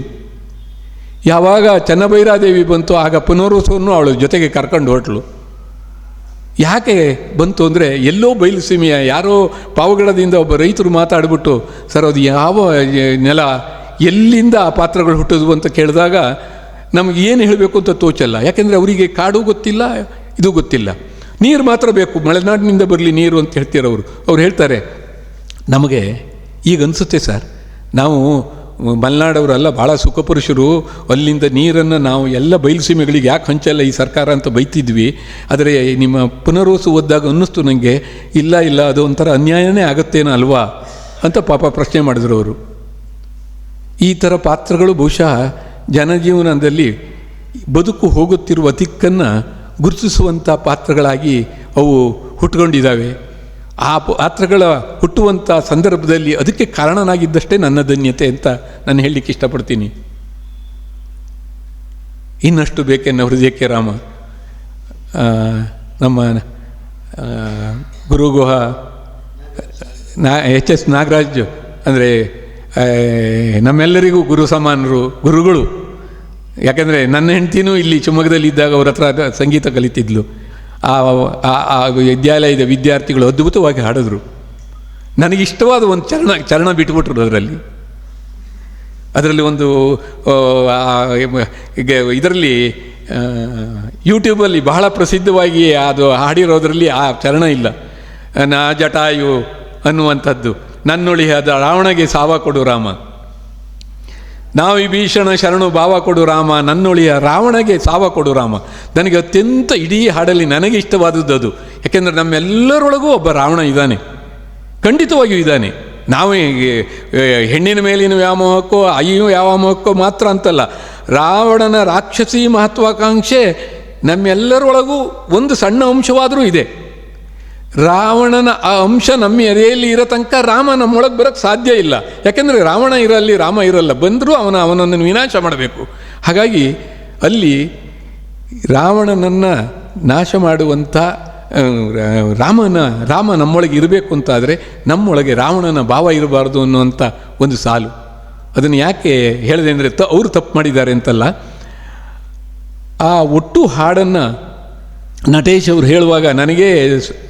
ಯಾವಾಗ ಚೆನ್ನಭೈರಾದೇವಿ ಬಂತು ಆಗ ಪುನರ್ವಸುವನ್ನು ಅವಳ ಜೊತೆಗೆ ಕರ್ಕೊಂಡು ಹೊರಟಳು. ಯಾಕೆ ಬಂತು ಅಂದರೆ, ಎಲ್ಲೋ ಬಯಲು ಸೀಮೆಯ ಯಾರೋ ಪಾವಗಡದಿಂದ ಒಬ್ಬ ರೈತರು ಮಾತಾಡಿಬಿಟ್ಟು, ಸರ್ ಅದು ಯಾವ ನೆಲ, ಎಲ್ಲಿಂದ ಆ ಪಾತ್ರಗಳು ಹುಟ್ಟಿದ್ವು ಅಂತ ಕೇಳಿದಾಗ ನಮಗೆ ಏನು ಹೇಳಬೇಕು ಅಂತ ತೋಚಲ್ಲ. ಯಾಕೆಂದರೆ ಅವರಿಗೆ ಕಾಡು ಗೊತ್ತಿಲ್ಲ, ಇದು ಗೊತ್ತಿಲ್ಲ. ನೀರು ಮಾತ್ರ ಬೇಕು, ಮಲೆನಾಡಿನಿಂದ ಬರಲಿ ನೀರು ಅಂತ ಹೇಳ್ತಿರೋರು. ಅವ್ರು ಹೇಳ್ತಾರೆ, ನಮಗೆ ಈಗ ಅನಿಸುತ್ತೆ ಸರ್, ನಾವು ಮಲೆನಾಡವರೆಲ್ಲ ಭಾಳ ಸುಖಪುರುಷರು, ಅಲ್ಲಿಂದ ನೀರನ್ನು ನಾವು ಎಲ್ಲ ಬಯಲುಸೀಮೆಗಳಿಗೆ ಯಾಕೆ ಹಂಚಲ್ಲ ಈ ಸರ್ಕಾರ ಅಂತ ಬೈತಿದ್ವಿ. ಆದರೆ ನಿಮ್ಮ ಪುನರ್ವಸು ಓದಿದಾಗ ಅನ್ನಿಸ್ತು ನನಗೆ, ಇಲ್ಲ ಅದು ಒಂಥರ ಅನ್ಯಾಯನೇ ಆಗುತ್ತೇನೋ ಅಲ್ವಾ ಅಂತ ಪಾಪ ಪ್ರಶ್ನೆ ಮಾಡಿದ್ರು ಅವರು. ಈ ಥರ ಪಾತ್ರಗಳು ಬಹುಶಃ ಜನಜೀವನದಲ್ಲಿ ಬದುಕು ಹೋಗುತ್ತಿರುವ ದಿಕ್ಕನ್ನು ಗುರುತಿಸುವಂಥ ಪಾತ್ರಗಳಾಗಿ ಅವು ಹುಟ್ಕೊಂಡಿದ್ದಾವೆ. ಆ ಪಾತ್ರಗಳ ಹುಟ್ಟುವಂಥ ಸಂದರ್ಭದಲ್ಲಿ ಅದಕ್ಕೆ ಕಾರಣನಾಗಿದ್ದಷ್ಟೇ ನನ್ನ ಧನ್ಯತೆ ಅಂತ ನಾನು ಹೇಳಲಿಕ್ಕೆ ಇಷ್ಟಪಡ್ತೀನಿ. ಇನ್ನಷ್ಟು ಬೇಕೆನ್ನ ಹೃದಯಕ್ಕೆ ರಾಮ. ನಮ್ಮ ಗುರುಗುಹ HS ನಾಗರಾಜ್ ಅಂದರೆ ನಮ್ಮೆಲ್ಲರಿಗೂ ಗುರು ಸಮಾನರು, ಗುರುಗಳು. ಯಾಕೆಂದರೆ ನನ್ನ ಹೆಂಡ್ತಿನೂ ಇಲ್ಲಿ ಶಿವಮೊಗ್ಗದಲ್ಲಿ ಇದ್ದಾಗ ಅವ್ರ ಹತ್ರ ಸಂಗೀತ ಕಲಿತಿದ್ಲು. ಆ ವಿದ್ಯಾಲಯದ ವಿದ್ಯಾರ್ಥಿಗಳು ಅದ್ಭುತವಾಗಿ ಹಾಡಿದ್ರು. ನನಗಿಷ್ಟವಾದ ಒಂದು ಚರಣ ಬಿಟ್ಬಿಟ್ರು ಅದರಲ್ಲಿ ಒಂದು ಇದರಲ್ಲಿ ಯೂಟ್ಯೂಬಲ್ಲಿ ಬಹಳ ಪ್ರಸಿದ್ಧವಾಗಿ ಅದು ಹಾಡಿರೋದ್ರಲ್ಲಿ ಆ ಚರಣ ಇಲ್ಲ. ನಾ ಜಟಾಯು ಅನ್ನುವಂಥದ್ದು, ನನ್ನೊಳಿಯಾದ ರಾವಣಗೆ ಸಾವ ಕೊಡು ರಾಮ, ನಾವು ಈ ಭೀಷಣ ಶರಣು ಭಾವ ಕೊಡು ರಾಮ, ನನ್ನೊಳಿಯ ರಾವಣಗೆ ಸಾವ ಕೊಡು ರಾಮ. ನನಗೆ ಅತ್ಯಂತ ಇಡೀ ಹಾಡಲ್ಲಿ ನನಗೆ ಇಷ್ಟವಾದದ್ದು ಅದು. ಯಾಕೆಂದರೆ ನಮ್ಮೆಲ್ಲರೊಳಗೂ ಒಬ್ಬ ರಾವಣ ಇದ್ದಾನೆ, ಖಂಡಿತವಾಗಿಯೂ ಇದ್ದಾನೆ. ನಾವು ಹೆಣ್ಣಿನ ಮೇಲಿನ ವ್ಯಾಮೋಹಕ್ಕೋ ಅಯ್ಯೋ ವ್ಯಾಮೋಹಕ್ಕೋ ಮಾತ್ರ ಅಂತಲ್ಲ, ರಾವಣನ ರಾಕ್ಷಸಿ ಮಹತ್ವಾಕಾಂಕ್ಷೆ ನಮ್ಮೆಲ್ಲರೊಳಗೂ ಒಂದು ಸಣ್ಣ ಅಂಶವಾದರೂ ಇದೆ. ರಾವಣನ ಆ ಅಂಶ ನಮ್ಮ ಎದೆಯಲ್ಲಿ ಇರೋ ತನಕ ರಾಮ ನಮ್ಮೊಳಗೆ ಬರೋಕ್ಕೆ ಸಾಧ್ಯ ಇಲ್ಲ. ಯಾಕೆಂದರೆ ರಾವಣ ಇರಲಿ ರಾಮ ಇರಲ್ಲ, ಬಂದರೂ ಅವನನ್ನು ವಿನಾಶ ಮಾಡಬೇಕು. ಹಾಗಾಗಿ ಅಲ್ಲಿ ರಾವಣನನ್ನು ನಾಶ ಮಾಡುವಂಥ ರಾಮ ನಮ್ಮೊಳಗೆ ಇರಬೇಕು ಅಂತಾದರೆ ನಮ್ಮೊಳಗೆ ರಾವಣನ ಭಾವ ಇರಬಾರ್ದು ಅನ್ನುವಂಥ ಒಂದು ಸಾಲು. ಅದನ್ನು ಯಾಕೆ ಹೇಳಿದೆ ಅಂದರೆ ಅವರು ತಪ್ಪು ಮಾಡಿದ್ದಾರೆ ಅಂತಲ್ಲ, ಆ ಒಟ್ಟು ಹಾಡನ್ನು ನಟೇಶ್ ಅವರು ಹೇಳುವಾಗ ನನಗೆ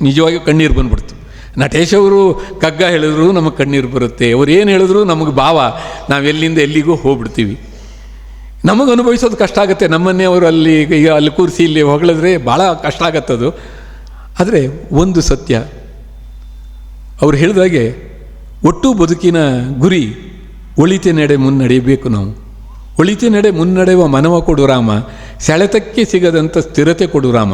ನಿಜವಾಗಿಯೂ ಕಣ್ಣೀರು ಬಂದ್ಬಿಡ್ತು. ನಟೇಶ್ ಅವರು ಕಗ್ಗ ಹೇಳಿದ್ರು ನಮಗೆ ಕಣ್ಣೀರು ಬರುತ್ತೆ, ಅವ್ರು ಏನು ಹೇಳಿದ್ರು ನಮಗೆ ಭಾವ, ನಾವೆಲ್ಲಿಂದ ಎಲ್ಲಿಗೂ ಹೋಗ್ಬಿಡ್ತೀವಿ. ನಮಗೆ ಅನುಭವಿಸೋದು ಕಷ್ಟ ಆಗುತ್ತೆ. ನಮ್ಮನ್ನೇ ಅವರು ಅಲ್ಲಿ ಕೂರಿಸಿ ಇಲ್ಲಿ ಹೊಗಳಿದ್ರೆ ಭಾಳ ಕಷ್ಟ ಆಗತ್ತದು. ಆದರೆ ಒಂದು ಸತ್ಯ, ಅವ್ರು ಹೇಳಿದಾಗೆ ಒಟ್ಟು ಬದುಕಿನ ಗುರಿ ಒಳಿತೆ ನಡೆ ಮುನ್ನಡೆಯಬೇಕು. ನಾವು ಒಳಿತೆ ನಡೆ ಮುನ್ನಡೆಯುವ ಮನವ ಕೊಡು ರಾಮ, ಸೆಳೆತಕ್ಕೆ ಸಿಗದಂಥ ಸ್ಥಿರತೆ ಕೊಡು ರಾಮ.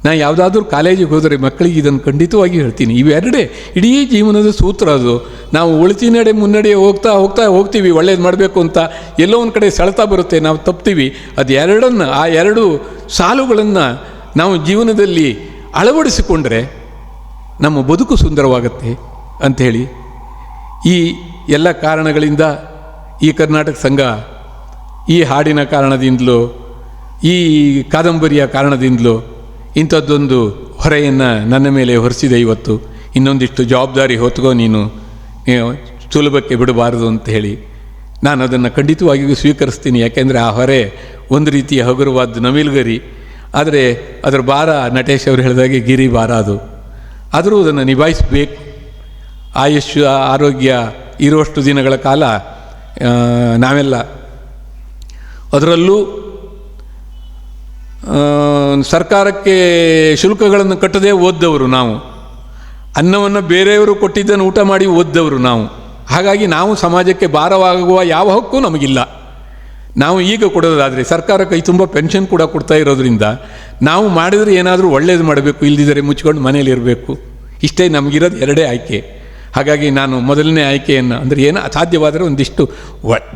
ನಾನು ಯಾವುದಾದ್ರೂ ಕಾಲೇಜಿಗೆ ಹೋದರೆ ಮಕ್ಕಳಿಗೆ ಇದನ್ನು ಖಂಡಿತವಾಗಿ ಹೇಳ್ತೀನಿ. ಇವೆರಡೇ ಇಡೀ ಜೀವನದ ಸೂತ್ರ ಅದು. ನಾವು ಒಳಿತೆ ನಡೆ ಮುನ್ನಡೆ ಹೋಗ್ತೀವಿ ಒಳ್ಳೇದು ಮಾಡಬೇಕು ಅಂತ, ಎಲ್ಲೋ ಒಂದು ಕಡೆ ಸೆಳೆತ ಬರುತ್ತೆ, ನಾವು ತಪ್ತೀವಿ. ಆ ಎರಡು ಸಾಲುಗಳನ್ನು ನಾವು ಜೀವನದಲ್ಲಿ ಅಳವಡಿಸಿಕೊಂಡ್ರೆ ನಮ್ಮ ಬದುಕು ಸುಂದರವಾಗುತ್ತೆ ಅಂಥೇಳಿ ಈ ಎಲ್ಲ ಕಾರಣಗಳಿಂದ ಈ ಕರ್ನಾಟಕ ಸಂಘ ಈ ಹಾಡಿನ ಕಾರಣದಿಂದಲೂ ಈ ಕಾದಂಬರಿಯ ಕಾರಣದಿಂದಲೂ ಇಂಥದ್ದೊಂದು ಹೊರೆಯನ್ನು ನನ್ನ ಮೇಲೆ ಹೊರಿಸಿದೆ. ಇವತ್ತು ಇನ್ನೊಂದಿಷ್ಟು ಜವಾಬ್ದಾರಿ ಹೊತ್ಕೋ ನೀನು ಸುಲಭಕ್ಕೆ ಬಿಡಬಾರದು ಅಂತ ಹೇಳಿ ನಾನು ಅದನ್ನು ಖಂಡಿತವಾಗಿಯೂ ಸ್ವೀಕರಿಸ್ತೀನಿ. ಯಾಕೆಂದರೆ ಆ ಹೊರೆ ಒಂದು ರೀತಿಯ ಹಗುರವಾದ ನವಿಲುಗರಿ, ಆದರೆ ಅದರ ಭಾರ ನಟೇಶ್ ಅವರು ಹೇಳಿದಾಗೆ ಗಿರಿ ಭಾರ ಅದು. ಆದರೂ ಅದನ್ನು ನಿಭಾಯಿಸಬೇಕು. ಆಯುಷ್ಯ ಆರೋಗ್ಯ ಇರುವಷ್ಟು ದಿನಗಳ ಕಾಲ ನಾವೆಲ್ಲ, ಅದರಲ್ಲೂ ಸರ್ಕಾರಕ್ಕೆ ಶುಲ್ಕಗಳನ್ನು ಕಟ್ಟದೇ ಓದ್ದವರು ನಾವು, ಅನ್ನವನ್ನು ಬೇರೆಯವರು ಕೊಟ್ಟಿದ್ದನ್ನು ಊಟ ಮಾಡಿ ಓದ್ದವರು ನಾವು. ಹಾಗಾಗಿ ನಾವು ಸಮಾಜಕ್ಕೆ ಭಾರವಾಗುವ ಯಾವ ಹಕ್ಕು ನಮಗಿಲ್ಲ. ನಾವು ಈಗ ಕೊಡೋದಾದರೆ ಸರ್ಕಾರ ಕೈ ತುಂಬ ಪೆನ್ಷನ್ ಕೂಡ ಕೊಡ್ತಾ ಇರೋದ್ರಿಂದ ನಾವು ಮಾಡಿದರೆ ಏನಾದರೂ ಒಳ್ಳೇದು ಮಾಡಬೇಕು, ಇಲ್ದಿದ್ದರೆ ಮುಚ್ಕೊಂಡು ಮನೇಲಿ ಇರಬೇಕು. ಇಷ್ಟೇ ನಮಗಿರೋದು ಎರಡೇ ಆಯ್ಕೆ. ಹಾಗಾಗಿ ನಾನು ಮೊದಲನೇ ಆಯ್ಕೆಯನ್ನು ಅಂದರೆ ಏನೋ ಸಾಧ್ಯವಾದರೆ ಒಂದಿಷ್ಟು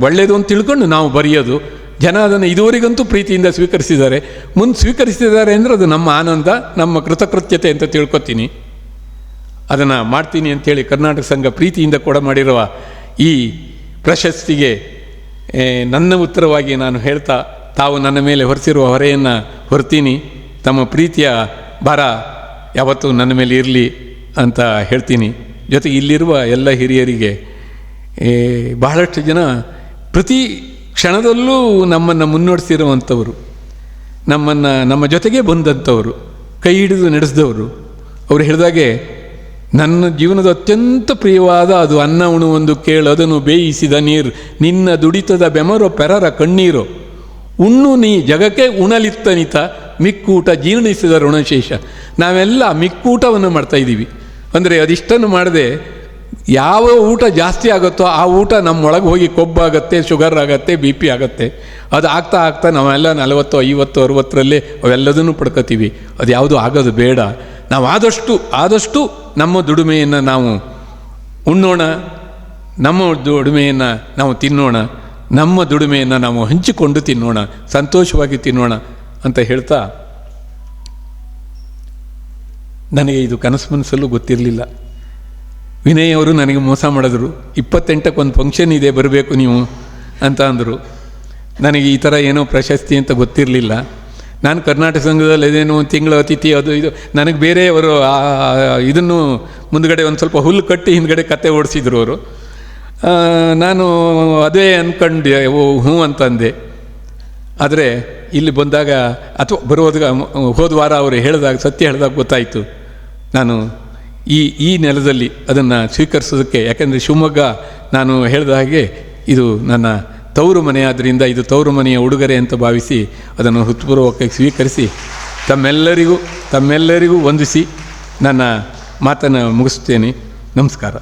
ಒಳ್ಳೆಯದು ಅಂತ ತಿಳ್ಕೊಂಡು ನಾವು ಬರೆಯೋದು. ಜನ ಅದನ್ನು ಇದುವರೆಗಂತೂ ಪ್ರೀತಿಯಿಂದ ಸ್ವೀಕರಿಸಿದ್ದಾರೆ. ಮುಂದೆ ಸ್ವೀಕರಿಸಿದ್ದಾರೆ ಅಂದರೆ ಅದು ನಮ್ಮ ಆನಂದ, ನಮ್ಮ ಕೃತಕೃತ್ಯತೆ ಅಂತ ತಿಳ್ಕೊತೀನಿ. ಅದನ್ನು ಮಾಡ್ತೀನಿ ಅಂಥೇಳಿ ಕರ್ನಾಟಕ ಸಂಘ ಪ್ರೀತಿಯಿಂದ ಕೂಡ ಮಾಡಿರುವ ಈ ಪ್ರಶಸ್ತಿಗೆ ನನ್ನ ಉತ್ತರವಾಗಿ ನಾನು ಹೇಳ್ತಾ, ತಾವು ನನ್ನ ಮೇಲೆ ಹೊರಿಸಿರುವ ಹೊರೆಯನ್ನು ಹೊರ್ತೀನಿ. ತಮ್ಮ ಪ್ರೀತಿಯ ಭಾರ ಯಾವತ್ತೂ ನನ್ನ ಮೇಲೆ ಇರಲಿ ಅಂತ ಹೇಳ್ತೀನಿ. ಜೊತೆಗೆ ಇಲ್ಲಿರುವ ಎಲ್ಲ ಹಿರಿಯರಿಗೆ, ಬಹಳಷ್ಟು ಜನ ಪ್ರತಿ ಕ್ಷಣದಲ್ಲೂ ನಮ್ಮನ್ನು ಮುನ್ನಡೆಸಿರುವಂಥವರು, ನಮ್ಮ ಜೊತೆಗೆ ಬಂದಂಥವರು, ಕೈ ಹಿಡಿದು ನಡೆಸಿದವರು. ಅವರು ಹೇಳಿದಾಗೆ ನನ್ನ ಜೀವನದ ಅತ್ಯಂತ ಪ್ರಿಯವಾದ ಅದು ಅನ್ನ ಉಣುವೊಂದು ಕೇಳು, ಅದನ್ನು ಬೇಯಿಸಿದ ನೀರು, ನಿನ್ನ ದುಡಿತದ ಬೆಮರೋ ಪೆರರ ಕಣ್ಣೀರು, ಉಣ್ಣು ನೀ ಜಗಕ್ಕೆ ಉಣಲಿತ್ತನಿತ, ಮಿಕ್ಕೂಟ ಜೀರ್ಣಿಸಿದ ಋಣಶೇಷ. ನಾವೆಲ್ಲ ಮಿಕ್ಕೂಟವನ್ನು ಮಾಡ್ತಾಯಿದ್ದೀವಿ. ಅಂದರೆ ಅದಿಷ್ಟನ್ನು ಮಾಡದೆ ಯಾವ ಊಟ ಜಾಸ್ತಿ ಆಗುತ್ತೋ ಆ ಊಟ ನಮ್ಮೊಳಗೆ ಹೋಗಿ ಕೊಬ್ಬಾಗತ್ತೆ, ಶುಗರ್ ಆಗುತ್ತೆ, ಬಿ ಪಿ ಆಗುತ್ತೆ. ಅದು ಆಗ್ತಾ ನಾವೆಲ್ಲ 40, 50, 60ರಲ್ಲೇ ಅವೆಲ್ಲದನ್ನು ಪಡ್ಕೋತೀವಿ. ಅದು ಯಾವುದು ಆಗೋದು ಬೇಡ. ನಾವು ಆದಷ್ಟು ನಮ್ಮ ದುಡಿಮೆಯನ್ನು ನಾವು ಉಣ್ಣೋಣ, ನಮ್ಮ ದುಡಿಮೆಯನ್ನು ನಾವು ತಿನ್ನೋಣ, ನಮ್ಮ ದುಡಿಮೆಯನ್ನು ನಾವು ಹಂಚಿಕೊಂಡು ತಿನ್ನೋಣ, ಸಂತೋಷವಾಗಿ ತಿನ್ನೋಣ ಅಂತ ಹೇಳ್ತಾ, ನನಗೆ ಇದು ಕನಸು ಮನಸ್ಸಲ್ಲೂ ಗೊತ್ತಿರಲಿಲ್ಲ. ವಿನಯ್ ಅವರು ನನಗೆ ಮೋಸ ಮಾಡಿದ್ರು. 28ಕ್ಕೆ ಒಂದು ಫಂಕ್ಷನ್ ಇದೆ, ಬರಬೇಕು ನೀವು ಅಂತ ಅಂದರು. ನನಗೆ ಈ ಥರ ಏನೋ ಪ್ರಶಸ್ತಿ ಅಂತ ಗೊತ್ತಿರಲಿಲ್ಲ. ನಾನು ಕರ್ನಾಟಕ ಸಂಘದಲ್ಲಿ ಇದೇನು ತಿಂಗಳ ಅತಿಥಿ ಅದು ಇದು, ನನಗೆ ಬೇರೆಯವರು ಇದನ್ನು ಮುಂದುಗಡೆ ಒಂದು ಸ್ವಲ್ಪ ಹುಲ್ಲು ಕಟ್ಟಿ ಹಿಂದ್ಗಡೆ ಕತೆ ಓಡಿಸಿದ್ರು ಅವರು. ನಾನು ಅದೇ ಅಂದ್ಕೊಂಡೆ, ಹ್ಞೂ ಅಂತಂದೆ. ಆದರೆ ಇಲ್ಲಿ ಬಂದಾಗ ಅಥವಾ ಹೋದ ವಾರ ಅವರು ಸತ್ಯ ಹೇಳಿದಾಗ ಗೊತ್ತಾಯಿತು, ನಾನು ಈ ನೆಲದಲ್ಲಿ ಅದನ್ನು ಸ್ವೀಕರಿಸೋದಕ್ಕೆ. ಯಾಕೆಂದರೆ ಶಿವಮೊಗ್ಗ ನಾನು ಹೇಳಿದ ಹಾಗೆ ಇದು ನನ್ನ ತವರು ಮನೆ, ಆದ್ದರಿಂದ ಇದು ತವರು ಮನೆಯ ಉಡುಗೊರೆ ಅಂತ ಭಾವಿಸಿ ಅದನ್ನು ಹೃತ್ಪೂರ್ವಕವಾಗಿ ಸ್ವೀಕರಿಸಿ ತಮ್ಮೆಲ್ಲರಿಗೂ ವಂದಿಸಿ ನನ್ನ ಮಾತನ್ನು ಮುಗಿಸ್ತೇನೆ. ನಮಸ್ಕಾರ.